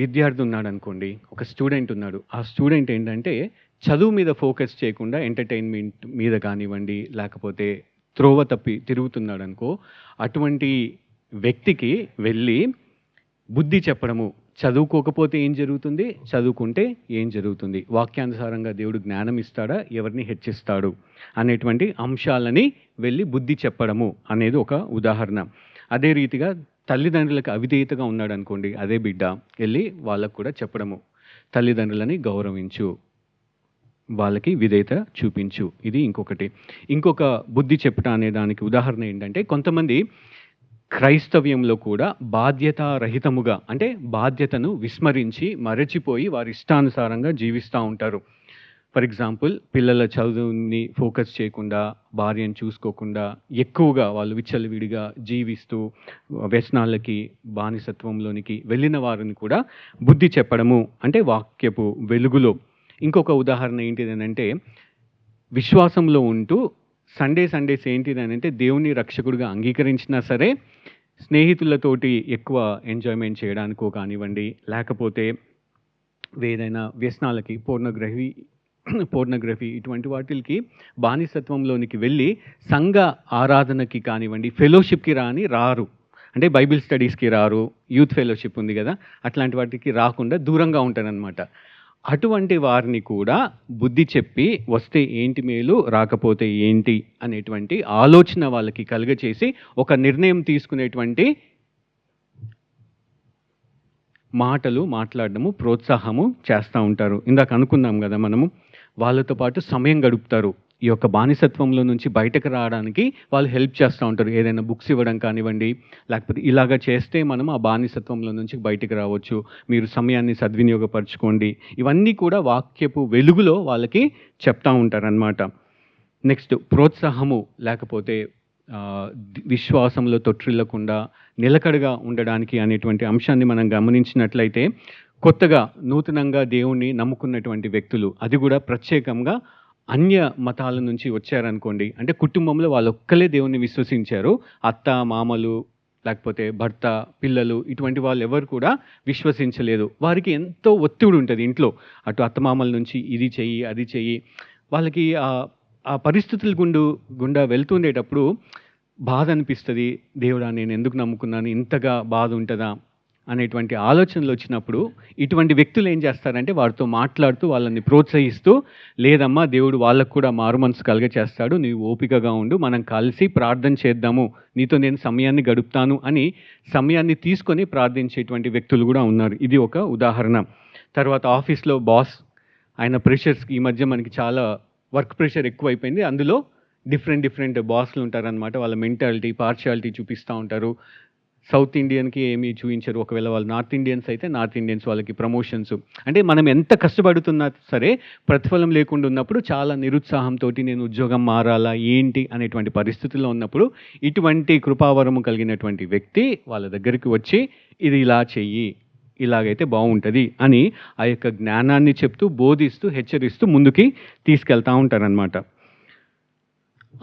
విద్యార్థి ఉన్నాడు అనుకోండి, ఒక స్టూడెంట్ ఉన్నాడు. ఆ స్టూడెంట్ ఏంటంటే చదువు మీద ఫోకస్ చేయకుండా ఎంటర్టైన్మెంట్ మీద కానివ్వండి, లేకపోతే త్రోవ తప్పి తిరుగుతున్నాడు అనుకో, అటువంటి వ్యక్తికి వెళ్ళి బుద్ధి చెప్పడము, చదువుకోకపోతే ఏం జరుగుతుంది, చదువుకుంటే ఏం జరుగుతుంది, వాక్యానుసారంగా దేవుడు జ్ఞానం ఇస్తాడా, ఎవరిని హెచ్చిస్తాడు అనేటువంటి అంశాలని వెళ్ళి బుద్ధి చెప్పడము అనేది ఒక ఉదాహరణ. అదే రీతిగా తల్లిదండ్రులకు అవిధేయతగా ఉన్నాడు అనుకోండి, అదే బిడ్డ వెళ్ళి వాళ్ళకు కూడా చెప్పడము, తల్లిదండ్రులని గౌరవించు, వాళ్ళకి విధేయత చూపించు. ఇది ఇంకొకటి. ఇంకొక బుద్ధి చెప్పుట అనే దానికి ఉదాహరణ ఏంటంటే, కొంతమంది క్రైస్తవ్యంలో కూడా బాధ్యతారహితముగా, అంటే బాధ్యతను విస్మరించి మరచిపోయి వారి ఇష్టానుసారంగా జీవిస్తూ ఉంటారు. ఫర్ ఎగ్జాంపుల్, పిల్లల చదువుని ఫోకస్ చేయకుండా, భార్యను చూసుకోకుండా, ఎక్కువగా వాళ్ళు విచ్చలవిడిగా జీవిస్తూ వ్యసనాలకి, బానిసత్వంలోనికి వెళ్ళిన వారిని కూడా బుద్ధి చెప్పడము, అంటే వాక్యపు వెలుగులో. ఇంకొక ఉదాహరణ ఏంటిదనంటే, విశ్వాసంలో ఉంటూ సండేస్ ఏంటిదనంటే దేవుని రక్షకుడిగా అంగీకరించినా సరే, స్నేహితులతోటి ఎక్కువ ఎంజాయ్మెంట్ చేయడానికో కానివ్వండి, లేకపోతే ఏదైనా వ్యసనాలకి, పోర్నోగ్రఫీ ఇటువంటి వాటికి బానిసత్వంలోనికి వెళ్ళి సంఘ ఆరాధనకి కానివ్వండి, ఫెలోషిప్కి రారు. అంటే బైబిల్ స్టడీస్కి రారు, యూత్ ఫెలోషిప్ ఉంది కదా, అట్లాంటి వాటికి రాకుండా దూరంగా ఉంటారనమాట. అటువంటి వారిని కూడా బుద్ధి చెప్పి వస్తే ఏంటి మేలు, రాకపోతే ఏంటి అనేటువంటి ఆలోచన వాళ్ళకి కలుగచేసి ఒక నిర్ణయం తీసుకునేటువంటి మాటలు మాట్లాడడము, ప్రోత్సాహము చేస్తూ ఉంటారు. ఇందాక అనుకున్నాం కదా మనము, వాళ్ళతో పాటు సమయం గడుపుతారు. ఈ యొక్క బానిసత్వంలో నుంచి బయటకు రావడానికి వాళ్ళు హెల్ప్ చేస్తూ ఉంటారు. ఏదైనా బుక్స్ ఇవ్వడం కానివ్వండి, లేకపోతే ఇలాగ చేస్తే మనం ఆ బానిసత్వంలో నుంచి బయటకు రావచ్చు, మీరు సమయాన్ని సద్వినియోగపరచుకోండి, ఇవన్నీ కూడా వాక్యపు వెలుగులో వాళ్ళకి చెప్తూ ఉంటారనమాట. నెక్స్ట్, ప్రోత్సాహము, లేకపోతే విశ్వాసంలో తొట్టిల్లకుండా నిలకడగా ఉండడానికి అనేటువంటి అంశాన్ని మనం గమనించినట్లయితే, కొత్తగా నూతనంగా దేవుణ్ణి నమ్ముకున్నటువంటి వ్యక్తులు, అది కూడా ప్రత్యేకంగా అన్య మతాల నుంచి వచ్చారనుకోండి, అంటే కుటుంబంలో వాళ్ళు ఒక్కలే దేవుణ్ణి విశ్వసించారు, అత్త మామలు లేకపోతే భర్త పిల్లలు ఇటువంటి వాళ్ళు ఎవరు కూడా విశ్వసించలేదు. వారికి ఎంతో ఒత్తిడి ఉంటుంది ఇంట్లో, అటు అత్తమామల నుంచి ఇది చెయ్యి అది చెయ్యి, వాళ్ళకి ఆ పరిస్థితుల గుండా వెళ్తుండేటప్పుడు బాధ అనిపిస్తుంది. దేవుడా, నేను ఎందుకు నమ్ముకున్నాను, ఇంతగా బాధ ఉంటుందా అనేటువంటి ఆలోచనలు వచ్చినప్పుడు ఇటువంటి వ్యక్తులు ఏం చేస్తారంటే, వారితో మాట్లాడుతూ వాళ్ళని ప్రోత్సహిస్తూ, లేదమ్మా దేవుడు వాళ్ళకు కూడా మారు మనసు కలుగచేస్తాడు, నీవు ఓపికగా ఉండు, మనం కలిసి ప్రార్థన చేద్దాము, నీతో నేను సమయాన్ని గడుపుతాను అని సమయాన్ని తీసుకొని ప్రార్థించేటువంటి వ్యక్తులు కూడా ఉన్నారు. ఇది ఒక ఉదాహరణ. తర్వాత ఆఫీస్లో బాస్, ఆయన ప్రెషర్స్కి, ఈ మధ్య మనకి చాలా వర్క్ ప్రెషర్ ఎక్కువైపోయింది, అందులో డిఫరెంట్ బాస్లు ఉంటారనమాట. వాళ్ళ మెంటాలిటీ, పార్షియాలిటీ చూపిస్తూ ఉంటారు. సౌత్ ఇండియన్కి ఏమీ చూపించరు, ఒకవేళ వాళ్ళు నార్త్ ఇండియన్స్ అయితే నార్త్ ఇండియన్స్ వాళ్ళకి ప్రమోషన్స్. అంటే మనం ఎంత కష్టపడుతున్నా సరే ప్రతిఫలం లేకుండా ఉన్నప్పుడు చాలా నిరుత్సాహంతో నేను ఉద్యోగం మారాలా ఏంటి అనేటువంటి పరిస్థితుల్లో ఉన్నప్పుడు ఇటువంటి కృపావరము కలిగినటువంటి వ్యక్తి వాళ్ళ దగ్గరికి వచ్చి, ఇది ఇలా చెయ్యి, ఇలాగైతే బాగుంటుంది అని ఆ యొక్క జ్ఞానాన్ని చెప్తూ, బోధిస్తూ, హెచ్చరిస్తూ ముందుకి తీసుకెళ్తూ ఉంటారనమాట.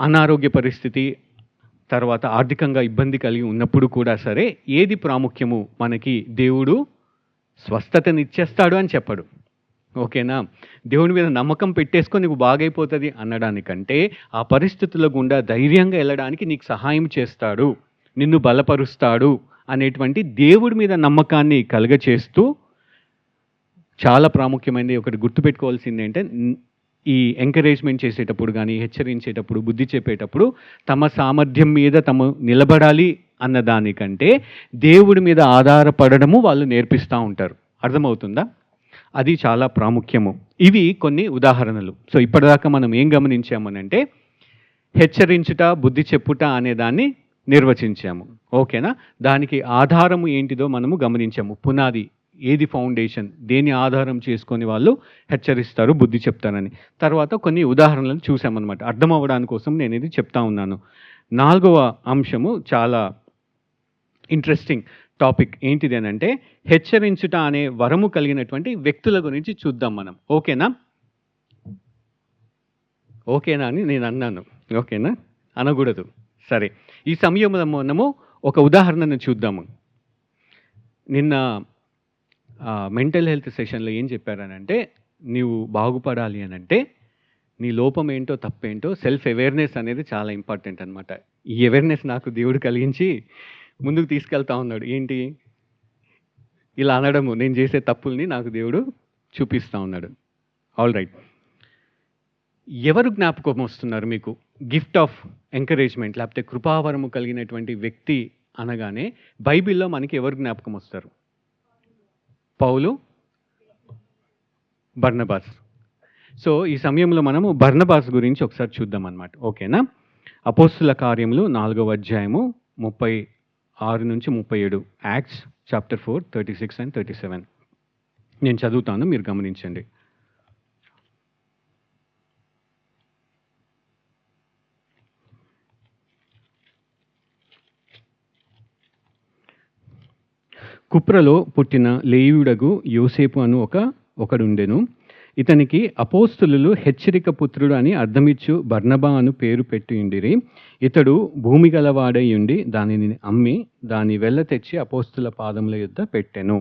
అనారోగ్య పరిస్థితి, తర్వాత ఆర్థికంగా ఇబ్బంది కలిగి ఉన్నప్పుడు కూడా సరే, ఏది ప్రాముఖ్యము, మనకి దేవుడు స్వస్థతనిచ్చేస్తాడు అని చెప్పడు, ఓకేనా. దేవుని మీద నమ్మకం పెట్టేసుకొని నీకు బాగైపోతుంది అనడానికంటే, ఆ పరిస్థితుల గుండా ధైర్యంగా వెళ్ళడానికి నీకు సహాయం చేస్తాడు, నిన్ను బలపరుస్తాడు అనేటువంటి దేవుడి మీద నమ్మకాన్ని కలుగచేస్తూ, చాలా ప్రాముఖ్యమైనది ఒకటి గుర్తుపెట్టుకోవాల్సింది ఏంటంటే, ఈ ఎంకరేజ్మెంట్ చేసేటప్పుడు కానీ, హెచ్చరించేటప్పుడు, బుద్ధి చెప్పేటప్పుడు తమ సామర్థ్యం మీద తమ నిలబడాలి అన్నదానికంటే దేవుడి మీద ఆధారపడడము వాళ్ళు నేర్పిస్తూ ఉంటారు. అర్థమవుతుందా? అది చాలా ప్రాముఖ్యము. ఇవి కొన్ని ఉదాహరణలు. సో ఇప్పటిదాకా మనం ఏం గమనించామనంటే, హెచ్చరించుట, బుద్ధి చెప్పుట అనే దాన్ని నిర్వచించాము, ఓకేనా. దానికి ఆధారము ఏంటిదో మనము గమనించాము. పునాది ఏది, ఫౌండేషన్, దేని ఆధారం చేసుకొని వాళ్ళు హెచ్చరిస్తారు, బుద్ధి చెప్తారని. తర్వాత కొన్ని ఉదాహరణలు చూసామన్నమాట. అర్థం అవ్వడానికి కోసం నేను ఇది చెప్తా ఉన్నాను. 4వ అంశము చాలా ఇంట్రెస్టింగ్ టాపిక్. ఏంటిది అని అంటే, హెచ్చరించుట అనే వరము కలిగినటువంటి వ్యక్తుల గురించి చూద్దాం మనం. ఓకేనా అని నేను అన్నాను, ఓకేనా, అనకూడదు. సరే, ఈ సమయంలో మనము ఒక ఉదాహరణను చూద్దాము. నిన్న మెంటల్ హెల్త్ సెషన్‌లో ఏం చెప్పారనంటే, నీవు బాగుపడాలి అనంటే, నీ లోపం ఏంటో, తప్పేంటో సెల్ఫ్ అవేర్‌నెస్ అనేది చాలా ఇంపార్టెంట్ అనమాట. ఈ అవేర్‌నెస్ నాకు దేవుడు కలిగించి ముందుకు తీసుకెళ్తా ఉన్నాడు. ఏంటి? ఇలా అనడము, నేను చేసే తప్పుల్ని నాకు దేవుడు చూపిస్తా ఉన్నాడు. All right. ఎవరు జ్ఞాపకం వస్తున్నారు మీకు? గిఫ్ట్ ఆఫ్ ఎంకరేజ్‌మెంట్ లేకపోతే కృపావరము కలిగినటువంటి వ్యక్తి అనగానే బైబిల్‌లో మనకి ఎవరు జ్ఞాపకం వస్తారు? పౌలు, బర్నబాస్. సో, ఈ సమయంలో మనము బర్నబాస్ గురించి ఒకసారి చూద్దామన్నమాట. ఓకేనా? అపోస్తుల కార్యములు 4వ అధ్యాయము 36-37. Acts chapter 4, 36 and 37. నేను చదువుతాను, మీరు గమనించండి. కుప్రలో పుట్టిన లేవీయుడగు యోసేపు అను ఒకడుండెను. ఇతనికి అపోస్తులు హెచ్చరిక పుత్రుడు అని అర్థమిచ్చు బర్నబా అను పేరు పెట్టియుండిరి. ఇతడు భూమి గలవాడై ఉండి దానిని అమ్మి దాని వెల్ల తెచ్చి అపోస్తుల పాదముల యొద్ద పెట్టెను.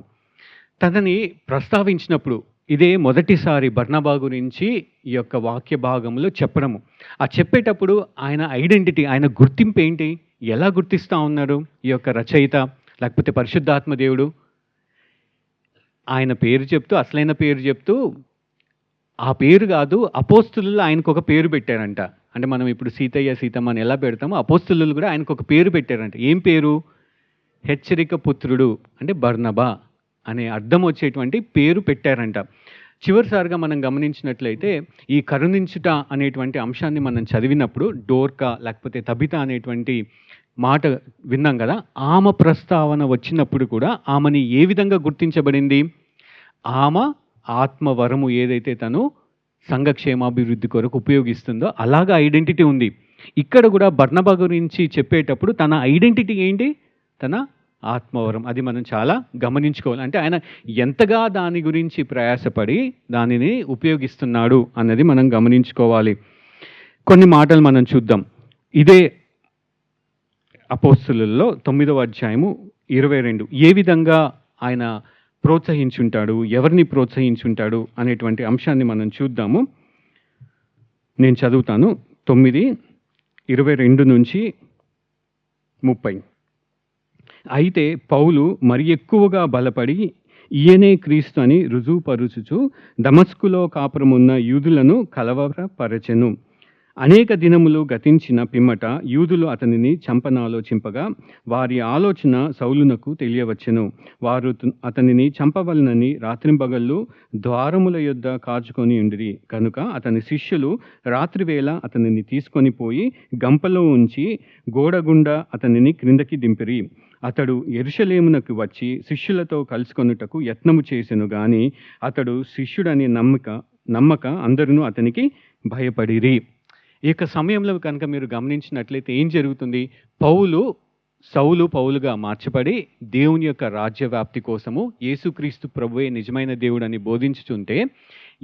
తనని ప్రస్తావించినప్పుడు ఇదే మొదటిసారి బర్నబా గురించి ఈ యొక్క వాక్య భాగంలో చెప్పడము. ఆ చెప్పేటప్పుడు ఆయన ఐడెంటిటీ, ఆయన గుర్తింపు ఏంటి? ఎలా గుర్తిస్తూ ఉన్నారు ఈ యొక్క రచయిత లేకపోతే పరిశుద్ధాత్మ దేవుడు? ఆయన పేరు చెప్తూ, అసలైన పేరు చెప్తూ, ఆ పేరు కాదు, అపోస్తులు ఆయనకు ఒక పేరు పెట్టారంట. అంటే మనం ఇప్పుడు సీతయ్య, సీతమ్మ అని ఎలా పెడతామో అపోస్తులు కూడా ఆయనకు ఒక పేరు పెట్టారంట. ఏం పేరు? హెచ్చరిక పుత్రుడు, అంటే బర్నబా అనే అర్థం వచ్చేటువంటి పేరు పెట్టారంట. చివరిసారిగా మనం గమనించినట్లయితే ఈ కరుణించుట అనేటువంటి అంశాన్ని మనం చదివినప్పుడు డోర్కా లేకపోతే తబిత అనేటువంటి మాట విన్నాం కదా. ఆమె ప్రస్తావన వచ్చినప్పుడు కూడా ఆమెని ఏ విధంగా గుర్తించబడింది? ఆమె ఆత్మవరము ఏదైతే తను సంఘక్షేమాభివృద్ధి కొరకు ఉపయోగిస్తుందో అలాగా ఐడెంటిటీ ఉంది. ఇక్కడ కూడా బర్నబా గురించి చెప్పేటప్పుడు తన ఐడెంటిటీ ఏంటి? తన ఆత్మవరం. అది మనం చాలా గమనించుకోవాలి. అంటే ఆయన ఎంతగా దాని గురించి ప్రయాసపడి దానిని ఉపయోగిస్తున్నాడు అన్నది మనం గమనించుకోవాలి. కొన్ని మాటలు మనం చూద్దాం. ఇదే అపోస్తులలో 9వ అధ్యాయము 22 ఏ విధంగా ఆయన ప్రోత్సహించుంటాడు, ఎవరిని ప్రోత్సహించుంటాడు అనేటువంటి అంశాన్ని మనం చూద్దాము. నేను చదువుతాను. 9:22-30. అయితే పౌలు మరి ఎక్కువగా బలపడి ఈయనే క్రీస్తు అని రుజువుపరుచుచు దమస్కులో కాపురమున్న యూదులను కలవరపరచెను. అనేక దినములు గతించిన పిమ్మట యూదులు అతనిని చంపనాలోచింపగా వారి ఆలోచన సౌలునకు తెలియవచ్చెను. వారు అతనిని చంపవలనని రాత్రింబగళ్ళు ద్వారముల యొద్ద కాచుకొని ఉండిరి. కనుక అతని శిష్యులు రాత్రివేళ అతనిని తీసుకొని పోయి గంపలో ఉంచి గోడగుండా అతనిని క్రిందకి దింపిరి. అతడు యెరూషలేమునకు వచ్చి శిష్యులతో కలుసుకొనుటకు యత్నము చేసెను గాని అతడు శిష్యుడని నమ్మక అందరూ అతనికి భయపడిరి. ఈ యొక్క సమయంలో కనుక మీరు గమనించినట్లయితే ఏం జరుగుతుంది? సౌలు పౌలుగా మార్చబడి దేవుని యొక్క రాజ్య వ్యాప్తి కోసము యేసుక్రీస్తు ప్రభువే నిజమైన దేవుడని బోధించుతుంటే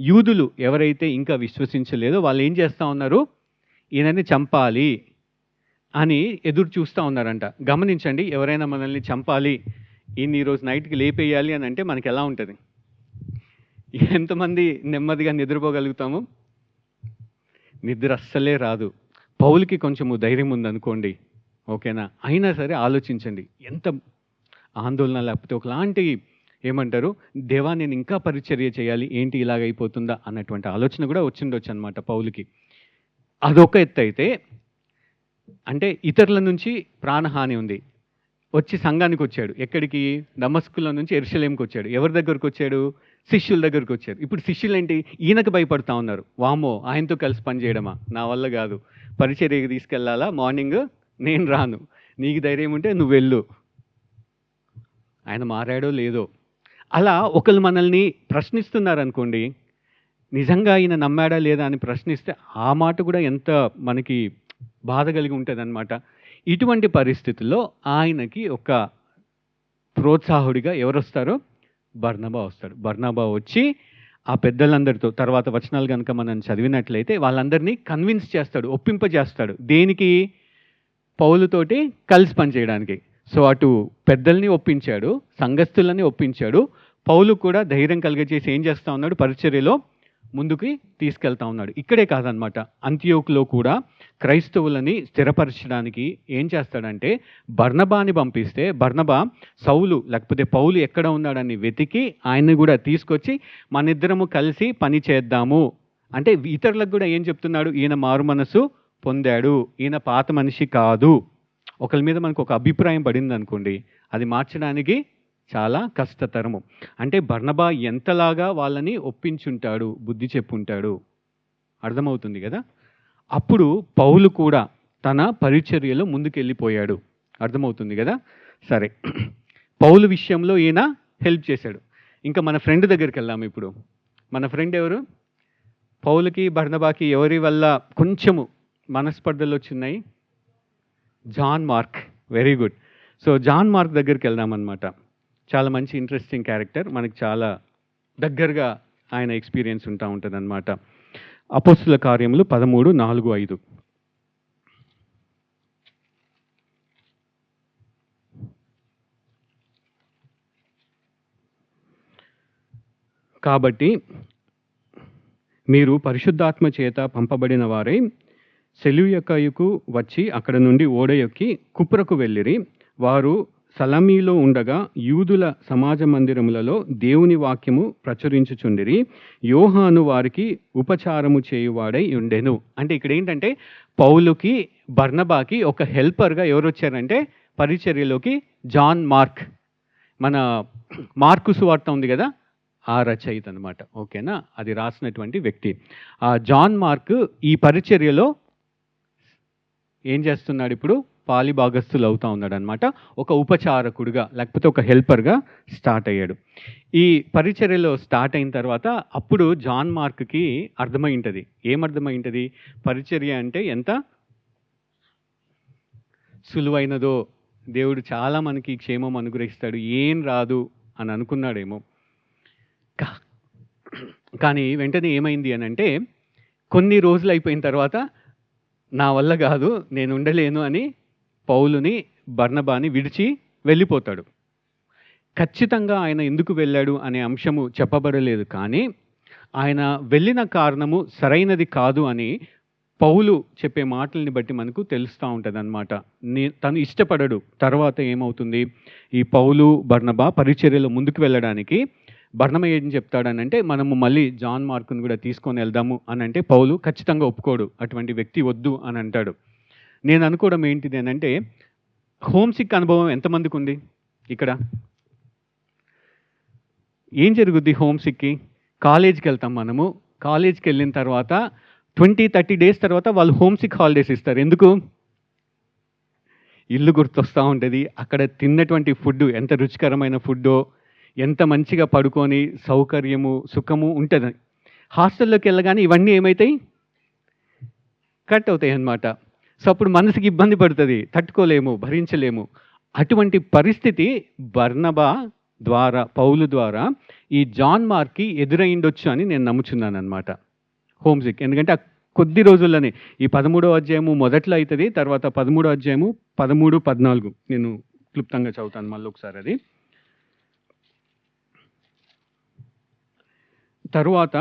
యూదులు ఎవరైతే ఇంకా విశ్వసించలేదో వాళ్ళు ఏం చేస్తూ ఉన్నారు? ఈయనని చంపాలి అని ఎదురు చూస్తూ ఉన్నారంట. గమనించండి, ఎవరైనా మనల్ని చంపాలి, ఈరోజు నైట్కి లేపేయాలి అని అంటే మనకి ఎలా ఉంటుంది? ఎంతమంది నెమ్మదిగా నిద్రపోగలుగుతాము? నిద్ర అస్సలే రాదు. పౌలుకి కొంచెము ధైర్యం ఉందనుకోండి, ఓకేనా, అయినా సరే ఆలోచించండి, ఎంత ఆందోళన లేకపోతే ఒకలాంటి ఏమంటారు, దేవా నేను ఇంకా పరిచర్య చేయాలి, ఏంటి ఇలాగైపోతుందా అన్నటువంటి ఆలోచన కూడా వచ్చిండొచ్చు అనమాట పౌలుకి. అదొక ఎత్తు అయితే, అంటే ఇతరుల నుంచి ప్రాణహాని ఉంది, వచ్చి సంఘానికి వచ్చాడు. ఎక్కడికి? దమస్కులో నుంచి యెరూషలేముకి వచ్చాడు. ఎవరి దగ్గరకు వచ్చాడు? శిష్యుల దగ్గరకు వచ్చారు. ఇప్పుడు శిష్యులు ఏంటి? ఈయనకు భయపడతా ఉన్నారు. వామో, ఆయనతో కలిసి పనిచేయడమా, నా వల్ల కాదు, పరిచర్యకి తీసుకెళ్లాలా, మార్నింగ్ నేను రాను, నీకు ధైర్యం ఉంటే నువ్వు వెళ్ళు. ఆయన మారాడో లేదో. అలా ఒకళ్ళు మనల్ని ప్రశ్నిస్తున్నారనుకోండి, నిజంగా ఈయన నమ్మాడా లేదా అని ప్రశ్నిస్తే ఆ మాట కూడా ఎంత మనకి బాధ కలిగి ఉంటుంది అనమాట. ఇటువంటి పరిస్థితుల్లో ఆయనకి ఒక ప్రోత్సాహుడిగా ఎవరు వస్తారో? బర్నబా వస్తాడు. బర్నబా వచ్చి ఆ పెద్దలందరితో, తర్వాత వచనాలు కనుక మనం చదివినట్లయితే వాళ్ళందరినీ కన్విన్స్ చేస్తాడు, ఒప్పింపజేస్తాడు. దేనికి? పౌలుతోటి కలిసి పనిచేయడానికి. సో అటు పెద్దల్ని ఒప్పించాడు, సంఘస్థులని ఒప్పించాడు. పౌలు కూడా ధైర్యం కలిగజేసి ఏం చేస్తా ఉన్నాడు, పరిచర్యలో ముందుకి తీసుకెళ్తా ఉన్నాడు. ఇక్కడే కాదనమాట, అంతియోకులో కూడా క్రైస్తవులని స్థిరపరచడానికి ఏం చేస్తాడంటే బర్నబాని పంపిస్తే బర్నబా సౌలు లేకపోతే పౌలు ఎక్కడ ఉన్నాడని వెతికి ఆయన్ని కూడా తీసుకొచ్చి మన ఇద్దరము కలిసి పని చేద్దాము అంటే ఇతరులకు కూడా ఏం చెప్తున్నాడు, ఈయన మారు మనసు పొందాడు, ఈయన పాత మనిషి కాదు. ఒకరి మీద మనకు ఒక అభిప్రాయం పడింది అనుకోండి, అది మార్చడానికి చాలా కష్టతరము. అంటే బర్నబా ఎంతలాగా వాళ్ళని ఒప్పించుంటాడు, బుద్ధి చెప్పుంటాడు, అర్థమవుతుంది కదా. అప్పుడు పౌలు కూడా తన పరిచర్యలో ముందుకెళ్ళిపోయాడు, అర్థమవుతుంది కదా. సరే, పౌలు విషయంలో ఈయన హెల్ప్ చేశాడు. ఇంకా మన ఫ్రెండ్ దగ్గరికి వెళ్దాము ఇప్పుడు. మన ఫ్రెండ్ ఎవరు? పౌలుకి బర్నబాకి ఎవరి వల్ల కొంచెము మనస్పర్ధలు వచ్చినాయి? John Mark. Very good. So John Mark దగ్గరికి వెళ్దామన్నమాట. చాలా మంచి ఇంట్రెస్టింగ్ క్యారెక్టర్, మనకి చాలా దగ్గరగా ఆయన ఎక్స్పీరియన్స్ ఉంటుంది అనమాట. అపోస్తుల కార్యములు 13:4-5. కాబట్టి మీరు పరిశుద్ధాత్మ చేత పంపబడిన వారై సెలూయకయుకు వచ్చి అక్కడ నుండి ఓడ ఎక్కి కుప్రకు వెళ్ళిరి. వారు సలమీలో ఉండగా యూదుల సమాజ మందిరములలో దేవుని వాక్యము ప్రచురించుచుండిరి. యోహాను వారికి ఉపచారము చేయువాడై ఉండెను. అంటే ఇక్కడ ఏంటంటే పౌలుకి బర్నబాకి ఒక హెల్పర్గా ఎవరు వచ్చారంటే పరిచర్యలోకి జాన్ మార్క్. మన మార్కు సువార్త ఉంది కదా, ఆ రచయిత అనమాట. ఓకేనా, అది రాసినటువంటి వ్యక్తి. ఆ జాన్ మార్క్ ఈ పరిచర్యలో ఏం చేస్తున్నాడు, ఇప్పుడు పాలిభాగస్తులు అవుతా ఉన్నాడు అనమాట. ఒక ఉపచారకుడుగా లేకపోతే ఒక హెల్పర్గా స్టార్ట్ అయ్యాడు. ఈ పరిచర్యలో స్టార్ట్ అయిన తర్వాత అప్పుడు జాన్ మార్క్కి అర్థమైంటుంది. ఏమర్థమైంటుంది? పరిచర్య అంటే ఎంత సులువైనదో, దేవుడు చాలా మనకి క్షేమం అనుగ్రహిస్తాడు, ఏం రాదు అని అనుకున్నాడేమో. కానీ వెంటనే ఏమైంది అని అంటే కొన్ని రోజులు అయిపోయిన తర్వాత నా వల్ల కాదు, నేను ఉండలేను అని పౌలుని బర్నబాని విడిచి వెళ్ళిపోతాడు. ఖచ్చితంగా ఆయన ఎందుకు వెళ్ళాడు అనే అంశము చెప్పబడలేదు, కానీ ఆయన వెళ్ళిన కారణము సరైనది కాదు అని పౌలు చెప్పే మాటల్ని బట్టి మనకు తెలుస్తూ ఉంటుంది అనమాట. తను ఇష్టపడడు. తర్వాత ఏమవుతుంది, ఈ పౌలు బర్నబా పరిచర్యలో ముందుకు వెళ్ళడానికి బర్నబా ఏం చెప్తాడనంటే మనము మళ్ళీ జాన్ మార్కుని కూడా తీసుకొని వెళ్దాము అని అంటే పౌలు ఖచ్చితంగా ఒప్పుకోడు, అటువంటి వ్యక్తి వద్దు అని అంటాడు. నేను అనుకోవడం ఏంటిది అని అంటే హోమ్ సిక్ అనుభవం ఎంతమందికి ఉంది ఇక్కడ? ఏం జరుగుద్ది హోమ్ సిక్కి? కాలేజ్కి వెళ్తాం మనము. కాలేజ్కి వెళ్ళిన తర్వాత 20-30 డేస్ తర్వాత వాళ్ళు హోమ్ సిక్ హాలిడేస్ ఇస్తారు. ఎందుకు? ఇల్లు గుర్తొస్తూ ఉంటుంది. అక్కడ తిన్నటువంటి ఫుడ్ ఎంత రుచికరమైన ఫుడ్డో, ఎంత మంచిగా పడుకొని సౌకర్యము సుఖము ఉంటుంది. హాస్టల్లోకి వెళ్ళగానే ఇవన్నీ ఏమవుతాయి, కట్ అవుతాయి అన్నమాట. సో అప్పుడు మనసుకి ఇబ్బంది పడుతుంది, తట్టుకోలేము, భరించలేము. అటువంటి పరిస్థితి బర్నబా ద్వారా, పౌలు ద్వారా ఈ జాన్ మార్క్కి ఎదురైండొచ్చు అని నేను నమ్ముచున్నాను అనమాట. Homesick. ఎందుకంటే ఆ కొద్ది రోజుల్లోనే ఈ 13వ అధ్యాయము మొదట్లో అవుతుంది, తర్వాత 13వ అధ్యాయము 13-14 నేను క్లుప్తంగా చదువుతాను మళ్ళీ ఒకసారి. అది తరువాత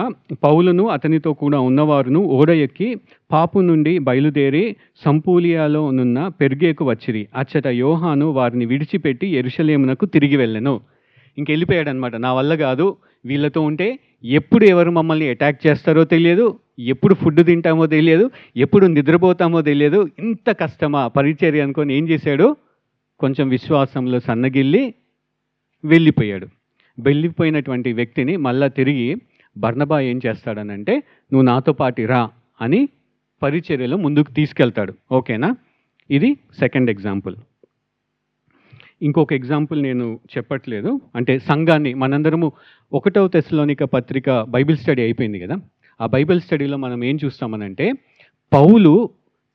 పౌలును అతనితో కూడా ఉన్నవారును ఓడ ఎక్కి పాపు నుండి బయలుదేరి సంపూలియాలో ఉన్న పెర్గేకు వచ్చిరి. అచ్చట యోహాను వారిని విడిచిపెట్టి యెరూషలేమునకు తిరిగి వెళ్ళెను. ఇంకెళ్ళిపోయాడు అనమాట. నా వల్ల కాదు, వీళ్ళతో ఉంటే ఎప్పుడు ఎవరు మమ్మల్ని అటాక్ చేస్తారో తెలియదు, ఎప్పుడు ఫుడ్ తింటామో తెలియదు, ఎప్పుడు నిద్రపోతామో తెలియదు, ఇంత కష్టమా పరిచర్య అనుకొని ఏం చేశాడు, కొంచెం విశ్వాసంలో సన్నగిల్లి వెళ్ళిపోయాడు. వెళ్ళిపోయినటువంటి వ్యక్తిని మళ్ళా తిరిగి బర్నబా ఏం చేస్తాడనంటే నువ్వు నాతో పాటు రా అని పరిచర్యలో ముందుకు తీసుకెళ్తాడు. ఓకేనా, ఇది సెకండ్ ఎగ్జాంపుల్. ఇంకొక ఎగ్జాంపుల్ నేను చెప్పట్లేదు, అంటే సంఘాన్ని మనందరము 1వ తెస్సలోనిక పత్రిక బైబిల్ స్టడీ అయిపోయింది కదా. ఆ బైబిల్ స్టడీలో మనం ఏం చూస్తామనంటే పౌలు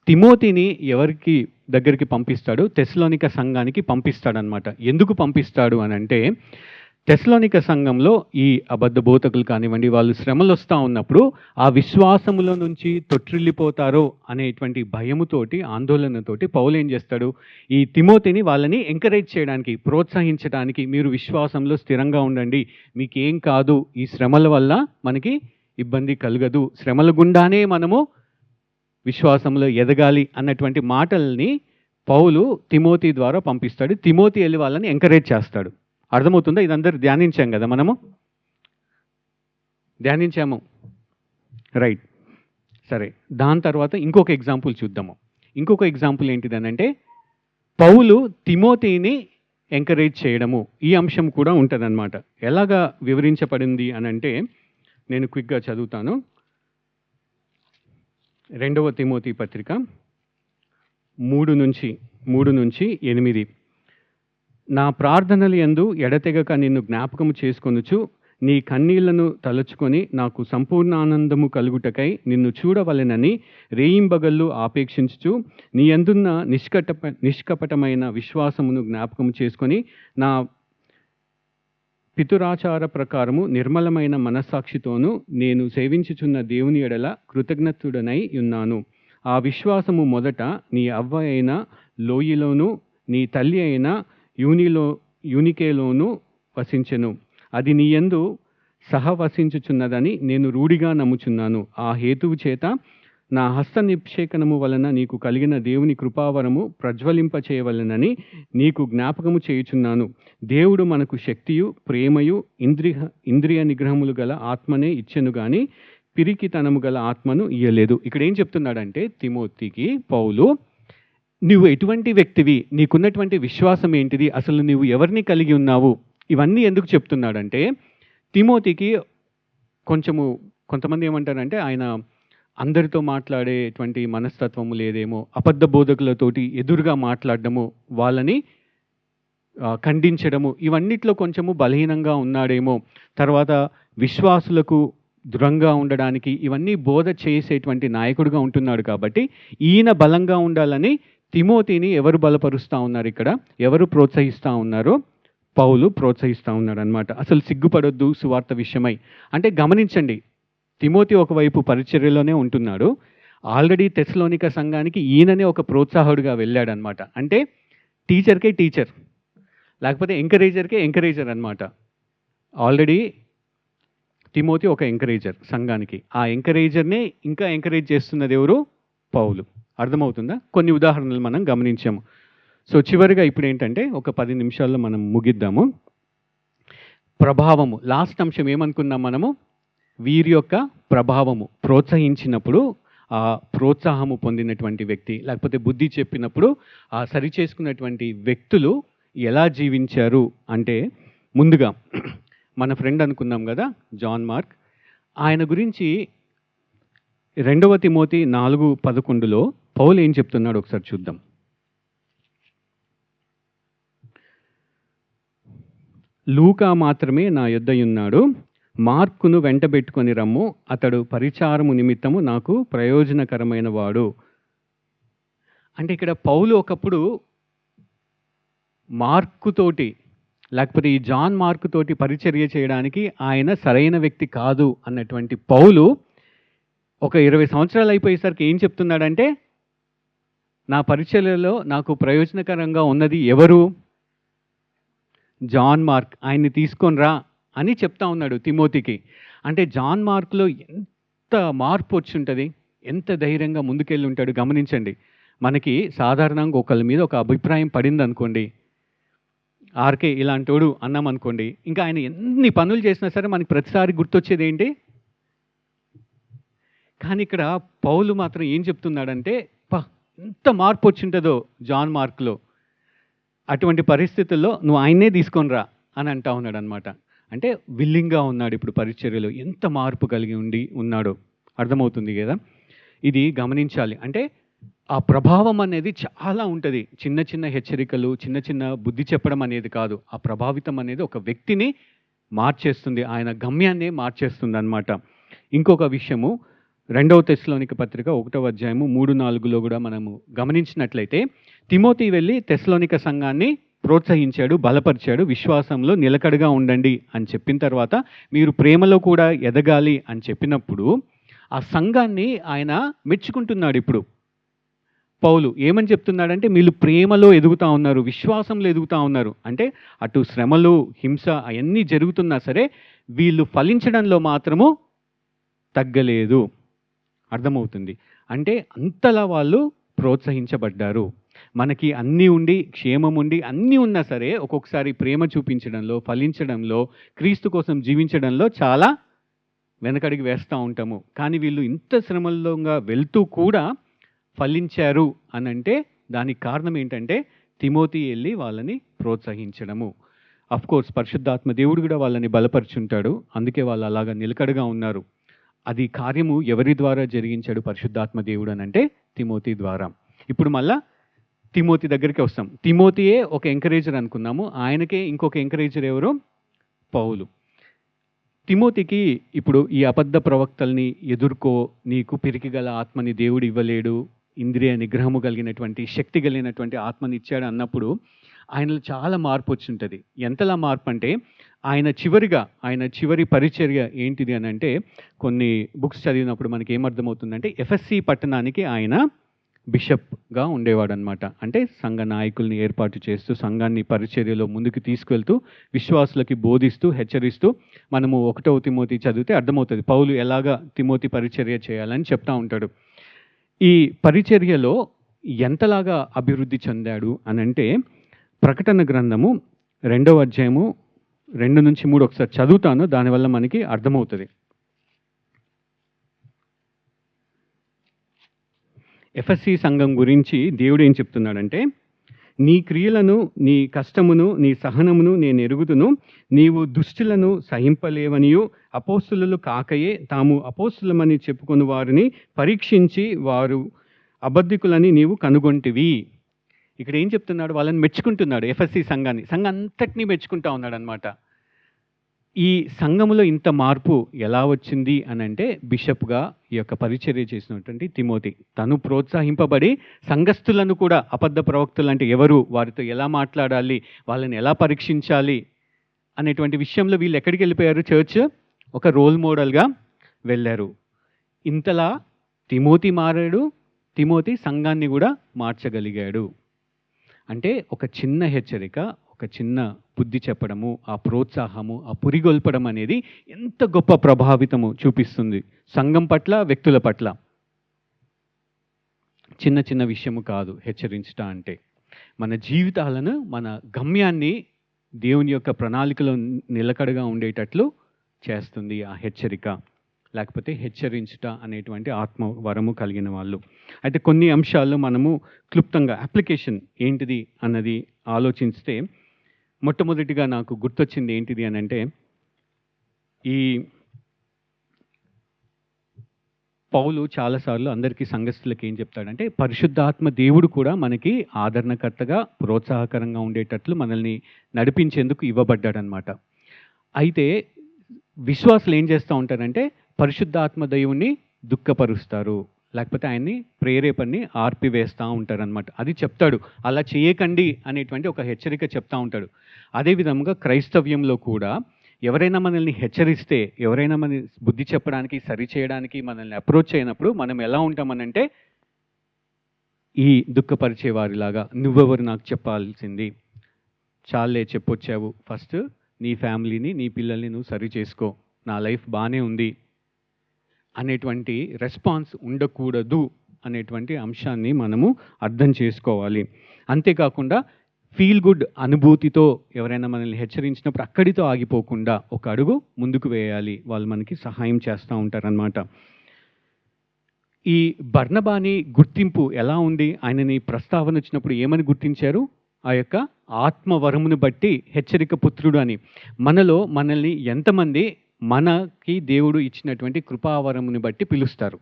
తిమోతిని ఎవరికి దగ్గరికి పంపిస్తాడు, తెస్సలోనిక సంఘానికి పంపిస్తాడనమాట. ఎందుకు పంపిస్తాడు అని అంటే తెస్సలోనిక సంఘంలో ఈ అబద్ధ బోధకులు కానివ్వండి, వాళ్ళు శ్రమలు వస్తూ ఉన్నప్పుడు ఆ విశ్వాసములో నుంచి తొట్టిల్లిపోతారో అనేటువంటి భయముతోటి, ఆందోళనతోటి పౌలు ఏం చేస్తాడు, ఈ తిమోతిని వాళ్ళని ఎంకరేజ్ చేయడానికి, ప్రోత్సహించడానికి, మీరు విశ్వాసంలో స్థిరంగా ఉండండి, మీకేం కాదు, ఈ శ్రమల వల్ల మనకి ఇబ్బంది కలగదు, శ్రమల గుండానే మనము విశ్వాసంలో ఎదగాలి అన్నటువంటి మాటల్ని పౌలు తిమోతి ద్వారా పంపిస్తాడు. తిమోతి వెళ్ళి వాళ్ళని ఎంకరేజ్ చేస్తాడు. అర్థమవుతుందా? ఇదందరూ ధ్యానించాం కదా, మనము ధ్యానించాము, రైట్. సరే, దాని తర్వాత ఇంకొక ఎగ్జాంపుల్ చూద్దాము. ఇంకొక ఎగ్జాంపుల్ ఏంటిదనంటే పౌలు తిమోతిని ఎంకరేజ్ చేయడము, ఈ అంశం కూడా ఉంటుందన్నమాట. ఎలాగా వివరించబడింది అనంటే నేను క్విక్గా చదువుతాను. 2వ తిమోతి పత్రిక 3-8. నా ప్రార్థనల యందు ఎడతెగక నిన్ను జ్ఞాపకము చేసుకొనుచు నీ కన్నీళ్లను తలచుకొని నాకు సంపూర్ణ ఆనందము కలుగుటకై నిన్ను చూడవలెనని రేయింబగళ్ళు ఆపేక్షించుచు నీ యందున్న నిష్కపటమైన విశ్వాసమును జ్ఞాపకము చేసుకొని నా పితురాచార ప్రకారము నిర్మలమైన మనస్సాక్షితోనూ నేను సేవించుచున్న దేవుని ఎడల కృతజ్ఞతుడనై ఉన్నాను. ఆ విశ్వాసము మొదట నీ అవ్వ అయిన లోయిలోను నీ తల్లి అయిన యూనికేలోను వసించెను. అది నీ యందు సహవసించుచున్నదని నేను రూఢిగా నమ్ముచున్నాను. ఆ హేతువు చేత నా హస్త నిక్షేపణము వలన నీకు కలిగిన దేవుని కృపావరము ప్రజ్వలింపచేయవలనని నీకు జ్ఞాపకము చేయుచున్నాను. దేవుడు మనకు శక్తియు ప్రేమయు ఇంద్రియ నిగ్రహములు గల ఆత్మనే ఇచ్చెను గాని పిరికితనము గల ఆత్మను ఇయ్యలేదు. ఇక్కడ ఏం చెప్తున్నాడంటే తిమోతికి పౌలు, నువ్వు ఎటువంటి వ్యక్తివి, నీకున్నటువంటి విశ్వాసం ఏంటిది, అసలు నువ్వు ఎవరిని కలిగి ఉన్నావు, ఇవన్నీ ఎందుకు చెప్తున్నాడంటే తిమోతికి కొంతమంది ఏమంటారంటే ఆయన అందరితో మాట్లాడేటువంటి మనస్తత్వము లేదేమో, అబద్ధ బోధకులతోటి ఎదురుగా మాట్లాడడము, వాళ్ళని ఖండించడము, ఇవన్నిట్లో కొంచెము బలహీనంగా ఉన్నాడేమో, తర్వాత విశ్వాసులకు దృఢంగా ఉండడానికి ఇవన్నీ బోధ చేసేటువంటి నాయకుడిగా ఉంటున్నాడు. కాబట్టి ఈయన బలంగా ఉండాలని తిమోతిని ఎవరు బలపరుస్తూ ఉన్నారు, ఇక్కడ ఎవరు ప్రోత్సహిస్తూ ఉన్నారో పౌలు ప్రోత్సహిస్తూ ఉన్నాడు అనమాట. అసలు సిగ్గుపడొద్దు సువార్త విషయమై అంటే గమనించండి, తిమోతి ఒకవైపు పరిచర్యలోనే ఉంటున్నాడు, ఆల్రెడీ తెస్సలోనిక సంఘానికి ఈయననే ఒక ప్రోత్సాహకుడిగా వెళ్ళాడనమాట. అంటే టీచర్కే టీచర్, లేకపోతే ఎంకరేజర్కే ఎంకరేజర్ అనమాట. ఆల్రెడీ తిమోతి ఒక ఎంకరేజర్ సంఘానికి, ఆ ఎంకరేజర్నే ఇంకా ఎంకరేజ్ చేస్తున్నది ఎవరు, పౌలు. అర్థమవుతుందా? కొన్ని ఉదాహరణలు మనం గమనించాము. సో చివరిగా ఇప్పుడు ఏంటంటే ఒక 10 నిమిషాల్లో మనం ముగిద్దాము. ప్రభావము, లాస్ట్ అంశం ఏమనుకున్నాం మనము, వీరి యొక్క ప్రభావము, ప్రోత్సహించినప్పుడు ఆ ప్రోత్సాహము పొందినటువంటి వ్యక్తి, లేకపోతే బుద్ధి చెప్పినప్పుడు ఆ సరి చేసుకున్నటువంటి వ్యక్తులు ఎలా జీవించారు అంటే, ముందుగా మన ఫ్రెండ్ అనుకున్నాం కదా జాన్ మార్క్, ఆయన గురించి 2వ తిమోతి 4:11 పౌలు ఏం చెప్తున్నాడు ఒకసారి చూద్దాం. లూకా మాత్రమే నా యొద్ద ఉన్నాడు, మార్కును వెంటబెట్టుకొని రమ్ము, అతడు పరిచారము నిమిత్తము నాకు ప్రయోజనకరమైన వాడు. అంటే ఇక్కడ పౌలు ఒకప్పుడు మార్కుతోటి, లేకపోతే ఈ జాన్ మార్కుతోటి పరిచర్య చేయడానికి ఆయన సరైన వ్యక్తి కాదు అన్నటువంటి పౌలు ఒక 20 సంవత్సరాలు అయిపోయేసరికి ఏం చెప్తున్నాడంటే, నా పరిచర్యలో నాకు ప్రయోజనకరంగా ఉన్నది ఎవరు, జాన్ మార్క్, ఆయన్ని తీసుకొని రా అని చెప్తా ఉన్నాడు తిమోతికి. అంటే జాన్ మార్క్లో ఎంత మార్పు వచ్చి ఉంటుంది, ఎంత ధైర్యంగా ముందుకెళ్ళి ఉంటాడు. గమనించండి, మనకి సాధారణంగా ఒకళ్ళ మీద ఒక అభిప్రాయం పడింది అనుకోండి, ఆర్కే ఇలాంటోడు అన్నాం అనుకోండి, ఇంకా ఆయన ఎన్ని పనులు చేసినా సరే మనకి ప్రతిసారి గుర్తొచ్చేది ఏంటి. కానీ ఇక్కడ పౌలు మాత్రం ఏం చెప్తున్నాడంటే, ఎంత మార్పు వచ్చింటుందో జాన్ మార్క్లో, అటువంటి పరిస్థితుల్లో నువ్వు ఆయన్నే తీసుకొని రా అని అంటా ఉన్నాడు అనమాట. అంటే విల్లింగ్గా ఉన్నాడు ఇప్పుడు పరిచర్యలో, ఎంత మార్పు కలిగి ఉన్నాడో అర్థమవుతుంది కదా. ఇది గమనించాలి. అంటే ఆ ప్రభావం అనేది చాలా ఉంటుంది. చిన్న చిన్న హెచ్చరికలు, చిన్న చిన్న బుద్ధి చెప్పడం అనేది కాదు, ఆ ప్రభావితం అనేది ఒక వ్యక్తిని మార్చేస్తుంది, ఆయన గమ్యాన్ని మార్చేస్తుంది అనమాట. ఇంకొక విషయము 2వ తెస్సలోనిక పత్రిక 1వ అధ్యాయము 3-4 కూడా మనము గమనించినట్లయితే, తిమోతి వెళ్ళి తెస్సలోనిక సంఘాన్ని ప్రోత్సహించాడు, బలపరిచాడు. విశ్వాసంలో నిలకడగా ఉండండి అని చెప్పిన తర్వాత మీరు ప్రేమలో కూడా ఎదగాలి అని చెప్పినప్పుడు ఆ సంఘాన్ని ఆయన మెచ్చుకుంటున్నాడు. ఇప్పుడు పౌలు ఏమని చెప్తున్నాడంటే వీళ్ళు ప్రేమలో ఎదుగుతా ఉన్నారు, విశ్వాసంలో ఎదుగుతా ఉన్నారు. అంటే అటు శ్రమలు, హింస అవన్నీ జరుగుతున్నా సరే వీళ్ళు ఫలించడంలో మాత్రము తగ్గలేదు. అర్థమవుతుంది. అంటే అంతలా వాళ్ళు ప్రోత్సహించబడ్డారు. మనకి అన్నీ ఉండి, క్షేమం ఉండి, అన్నీ ఉన్నా సరే ఒక్కొక్కసారి ప్రేమ చూపించడంలో, ఫలించడంలో, క్రీస్తు కోసం జీవించడంలో చాలా వెనకడికి వేస్తూ ఉంటాము. కానీ వీళ్ళు ఇంత శ్రమల్లోగా వెళ్తూ కూడా ఫలించారు అనంటే దానికి కారణం ఏంటంటే తిమోతి వెళ్ళి వాళ్ళని ప్రోత్సహించడము. కోర్స్ పరిశుద్ధాత్మ దేవుడు కూడా వాళ్ళని బలపరుచుంటాడు. అందుకే వాళ్ళు అలాగా నిలకడగా ఉన్నారు. అది కార్యము ఎవరి ద్వారా జరిగించాడు పరిశుద్ధాత్మ దేవుడు అనంటే తిమోతి ద్వారా. ఇప్పుడు మళ్ళా తిమోతి దగ్గరికి వస్తాం. తిమోతియే ఒక ఎంకరేజర్ అనుకున్నాము. ఆయనకే ఇంకొక ఎంకరేజర్ ఎవరు? పౌలు. తిమోతికి ఇప్పుడు ఈ అబద్ధ ప్రవక్తల్ని ఎదుర్కో, నీకు పిరికిగల ఆత్మని దేవుడు ఇవ్వలేడు, ఇంద్రియ నిగ్రహము కలిగినటువంటి శక్తి కలిగినటువంటి ఆత్మని ఇచ్చాడు అన్నప్పుడు ఆయనలో చాలా మార్పు వచ్చి ఉంటుంది. ఎంతలా మార్పు అంటే ఆయన చివరి పరిచర్య ఏంటిది అని అంటే కొన్ని బుక్స్ చదివినప్పుడు మనకి ఏమర్థమవుతుందంటే ఎఫ్ఎస్సి పట్టణానికి ఆయన బిషప్గా ఉండేవాడు అనమాట. అంటే సంఘ నాయకుల్ని ఏర్పాటు చేస్తూ సంఘాన్ని పరిచర్యలో ముందుకు తీసుకెళ్తూ విశ్వాసులకి బోధిస్తూ హెచ్చరిస్తూ మనము 1వ తిమోతి చదివితే అర్థమవుతుంది పౌలు ఎలాగా తిమోతి పరిచర్య చేయాలని చెప్తా ఉంటాడు. ఈ పరిచర్యలో ఎంతలాగా అభివృద్ధి చెందాడు అనంటే ప్రకటన గ్రంథము 2వ అధ్యాయము 2 నుంచి 3 ఒకసారి చదువుతాను, దానివల్ల మనకి అర్థమవుతుంది. ఎఫ్ఎస్సి సంఘం గురించి దేవుడు ఏం చెప్తున్నాడంటే, నీ క్రియలను, నీ కష్టమును, నీ సహనమును నేను ఎరుగుదును. నీవు దుష్టులను సహింపలేవనియు అపోస్తులు కాకయే తాము అపోస్తులమని చెప్పుకుని వారిని పరీక్షించి వారు అబద్ధికులని నీవు కనుగొంటివి. ఇక్కడ ఏం చెప్తున్నాడు? వాళ్ళని మెచ్చుకుంటున్నాడు. ఎఫ్ఎస్సి సంఘాన్ని, సంఘం అంతటినీ మెచ్చుకుంటా ఉన్నాడు అనమాట. ఈ సంఘములో ఇంత మార్పు ఎలా వచ్చింది అని అంటే బిషప్గా ఈ యొక్క పరిచర్య చేసినటువంటి తిమోతి తను ప్రోత్సహింపబడి సంఘస్థులను కూడా అబద్ధ ప్రవక్తలు అంటే ఎవరు, వారితో ఎలా మాట్లాడాలి, వాళ్ళని ఎలా పరీక్షించాలి అనేటువంటి విషయంలో వీళ్ళు ఎక్కడికి వెళ్ళిపోయారు? చర్చ్ ఒక రోల్ మోడల్గా వెళ్ళారు. ఇంతలా తిమోతి మారాడు, తిమోతి సంఘాన్ని కూడా మార్చగలిగాడు. అంటే ఒక చిన్న హెచ్చరిక, ఒక చిన్న బుద్ధి చెప్పడము, ఆ ప్రోత్సాహము, ఆ పురిగొల్పడం అనేది ఎంత గొప్ప ప్రభావితము చూపిస్తుంది సంఘం పట్ల, వ్యక్తుల పట్ల. చిన్న చిన్న విషయము కాదు హెచ్చరించడం అంటే. మన జీవితాలను, మన గమ్యాన్ని దేవుని యొక్క ప్రణాళికలో నిలకడగా ఉండేటట్లు చేస్తుంది ఆ హెచ్చరిక, లేకపోతే హెచ్చరించుట అనేటువంటి ఆత్మ వరము కలిగిన వాళ్ళు. అయితే కొన్ని అంశాల్లో మనము క్లుప్తంగా అప్లికేషన్ ఏంటిది అన్నది ఆలోచిస్తే మొట్టమొదటిగా నాకు గుర్తొచ్చింది ఏంటిది అని అంటే, ఈ పౌలు చాలాసార్లు అందరికీ సంఘస్థులకి ఏం చెప్తాడంటే పరిశుద్ధాత్మ దేవుడు కూడా మనకి ఆదరణకర్తగా, ప్రోత్సాహకరంగా ఉండేటట్లు మనల్ని నడిపించేందుకు ఇవ్వబడ్డాడనమాట. అయితే విశ్వాసులు ఏం చేస్తూ ఉంటారంటే పరిశుద్ధాత్మ దేవుణ్ణి దుఃఖపరుస్తారు, లేకపోతే ఆయన్ని ప్రేరేపణని ఆర్పివేస్తూ ఉంటారనమాట. అది చెప్తాడు, అలా చేయకండి అనేటువంటి ఒక హెచ్చరిక చెప్తా ఉంటాడు. అదేవిధంగా క్రైస్తవ్యంలో కూడా ఎవరైనా మనల్ని హెచ్చరిస్తే, ఎవరైనా మన బుద్ధి చెప్పడానికి, సరిచేయడానికి మనల్ని అప్రోచ్ అయినప్పుడు మనం ఎలా ఉంటామనంటే ఈ దుఃఖపరిచే వారిలాగా, నువ్వెవరు నాకు చెప్పాల్సింది, చాలే చెప్పొచ్చావు, ఫస్ట్ నీ ఫ్యామిలీని, నీ పిల్లల్ని నువ్వు సరి చేసుకో, నా లైఫ్ బాగానే ఉంది అనేటువంటి రెస్పాన్స్ ఉండకూడదు అనేటువంటి అంశాన్ని మనము అర్థం చేసుకోవాలి. అంతేకాకుండా ఫీల్ గుడ్ అనుభూతితో ఎవరైనా మనల్ని హెచ్చరించినప్పుడు అక్కడితో ఆగిపోకుండా ఒక అడుగు ముందుకు వేయాలి. వాళ్ళు మనకి సహాయం చేస్తూ ఉంటారనమాట. ఈ బర్నబాని గుర్తింపు ఎలా ఉంది? ఆయనని ప్రస్తావన వచ్చినప్పుడు ఏమని గుర్తించారు? ఆ యొక్క ఆత్మవరమును బట్టి హెచ్చరిక పుత్రుడు అని. మనలో మనల్ని ఎంతమంది మనకి దేవుడు ఇచ్చినటువంటి కృపావరముని బట్టి పిలుస్తారు?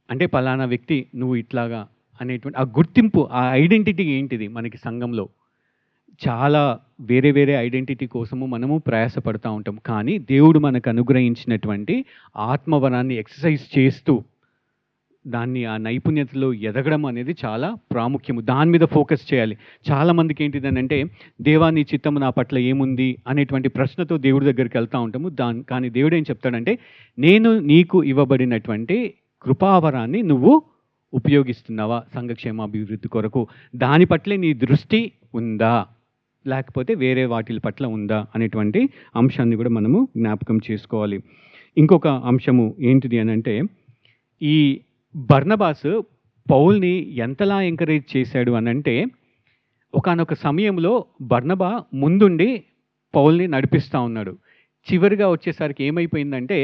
అంటే పలానా వ్యక్తి నువ్వు ఇట్లాగా అనేటువంటి ఆ గుర్తింపు, ఆ ఐడెంటిటీ ఏంటిది? మనకి సంఘంలో చాలా వేరే వేరే ఐడెంటిటీ కోసము మనము ప్రయాసపడుతూ ఉంటాం. కానీ దేవుడు మనకు అనుగ్రహించినటువంటి ఆత్మవరాన్ని ఎక్సర్సైజ్ చేస్తూ దాన్ని ఆ నైపుణ్యతలో ఎదగడం అనేది చాలా ప్రాముఖ్యము. దాని మీద ఫోకస్ చేయాలి. చాలామందికి ఏంటిదనంటే, దేవా నీ చిత్తము నా పట్ల ఏముంది అనేటువంటి ప్రశ్నతో దేవుడి దగ్గరికి వెళ్తూ ఉంటాము. కానీ దేవుడు ఏం చెప్తాడంటే, నేను నీకు ఇవ్వబడినటువంటి కృపావరాన్ని నువ్వు ఉపయోగిస్తున్నావా సంఘక్షేమాభివృద్ధి కొరకు? దాని పట్లే నీ దృష్టి ఉందా, లేకపోతే వేరే వాటి పట్ల ఉందా అనేటువంటి అంశాన్ని కూడా మనము జ్ఞాపకం చేసుకోవాలి. ఇంకొక అంశము ఏంటిది అనంటే, ఈ బర్నబాస్ పౌల్ని ఎంతలా ఎంకరేజ్ చేశాడు అనంటే, ఒకానొక సమయంలో బర్నబా ముందుండి పౌల్ని నడిపిస్తూ ఉన్నాడు. చివరిగా వచ్చేసరికి ఏమైపోయిందంటే,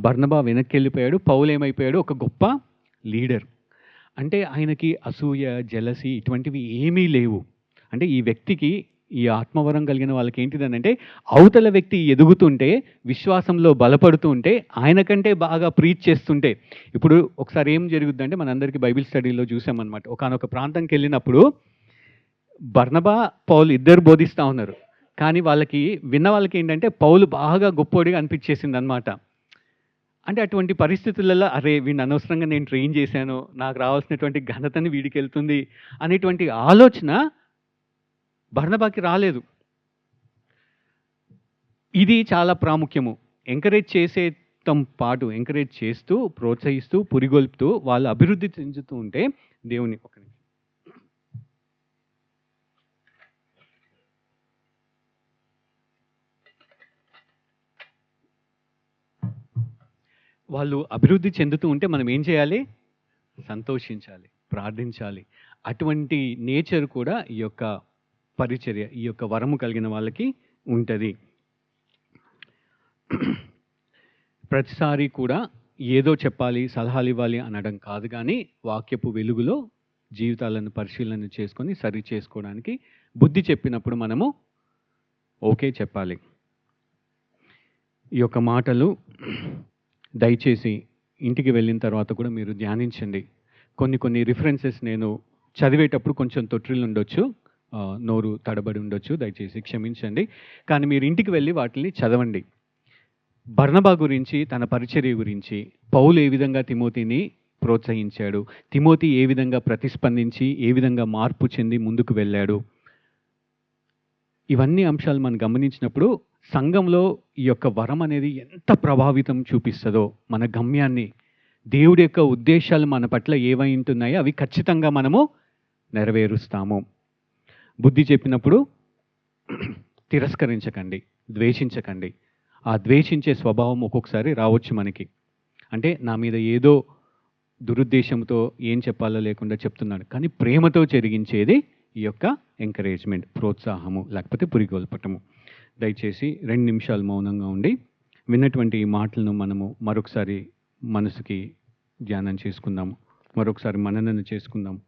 బర్నబా వెనక్కి వెళ్ళిపోయాడు. పౌలు ఏమైపోయాడు? ఒక గొప్ప లీడర్. అంటే ఆయనకి అసూయ, జెలసీ ఇటువంటివి ఏమీ లేవు. అంటే ఈ వ్యక్తికి, ఈ ఆత్మవరం కలిగిన వాళ్ళకి ఏంటిదనంటే, అవతల వ్యక్తి ఎదుగుతుంటే, విశ్వాసంలో బలపడుతూ ఉంటే, ఆయన కంటే బాగా ప్రీచ్ చేస్తుంటే, ఇప్పుడు ఒకసారి ఏం జరుగుద్దంటే, మనందరికీ బైబిల్ స్టడీలో చూసామన్నమాట. ఒకానొక ప్రాంతంకి వెళ్ళినప్పుడు బర్నబా, పౌలు ఇద్దరు బోధిస్తూ ఉన్నారు. కానీ విన్న వాళ్ళకి ఏంటంటే, పౌలు బాగా గొప్పోడిగా అనిపించేసింది అనమాట. అంటే అటువంటి పరిస్థితులలో, అరే వీడిని అనవసరంగా నేను ట్రైన్ చేశాను, నాకు రావాల్సినటువంటి ఘనతని వీడికి వెళ్తుంది అనేటువంటి ఆలోచన బర్నబాకి రాలేదు. ఇది చాలా ప్రాముఖ్యము. ఎంకరేజ్ ఎంకరేజ్ చేస్తూ, ప్రోత్సహిస్తూ, పురిగొల్పుతూ వాళ్ళు అభివృద్ధి చెందుతూ ఉంటే దేవుని వాళ్ళు అభివృద్ధి చెందుతూ ఉంటే మనం ఏం చేయాలి? సంతోషించాలి, ప్రార్థించాలి. అటువంటి నేచర్ కూడా ఈ యొక్క పరిచర్య, ఈ యొక్క వరము కలిగిన వాళ్ళకి ఉంటుంది. ప్రతిసారి కూడా ఏదో చెప్పాలి, సలహాలు ఇవ్వాలి అనడం కాదు, కానీ వాక్యపు వెలుగులో జీవితాలను పరిశీలన చేసుకొని సరి చేసుకోవడానికి బుద్ధి చెప్పినప్పుడు మనము ఓకే చెప్పాలి. ఈ యొక్క మాటలు దయచేసి ఇంటికి వెళ్ళిన తర్వాత కూడా మీరు ధ్యానించండి. కొన్ని రిఫరెన్సెస్ నేను చదివేటప్పుడు కొంచెం తొట్టిల్లు ఉండొచ్చు, నోరు తడబడి ఉండొచ్చు, దయచేసి క్షమించండి. కానీ మీరు ఇంటికి వెళ్ళి వాటిని చదవండి. బర్నబా గురించి, తన పరిచర్య గురించి, పౌలు ఏ విధంగా తిమోతిని ప్రోత్సహించాడు, తిమోతి ఏ విధంగా ప్రతిస్పందించి, ఏ విధంగా మార్పు చెంది ముందుకు వెళ్ళాడు, ఇవన్నీ అంశాలు మనం గమనించినప్పుడు సంఘంలో ఈ యొక్క వరం అనేది ఎంత ప్రభావితం చూపిస్తుందో మన గమ్యాన్ని, దేవుడి యొక్క ఉద్దేశాలు మన పట్ల ఏవై ఉంటున్నాయో అవి ఖచ్చితంగా మనము నెరవేరుస్తాము. బుద్ధి చెప్పినప్పుడు తిరస్కరించకండి, ద్వేషించకండి. ఆ ద్వేషించే స్వభావం ఒక్కొక్కసారి రావచ్చు మనకి. అంటే నా మీద ఏదో దురుద్దేశంతో ఏం చెప్పాలో లేకుండా చెప్తున్నాడు, కానీ ప్రేమతో జరిగించేది ఈ యొక్క ఎంకరేజ్మెంట్, ప్రోత్సాహము, లేకపోతే పురిగొల్పటము. దయచేసి 2 నిమిషాలు మౌనంగా ఉండి విన్నటువంటి ఈ మాటలను మనము మరొకసారి మనసుకి ధ్యానం చేసుకుందాము, మరొకసారి మననను చేసుకుందాము.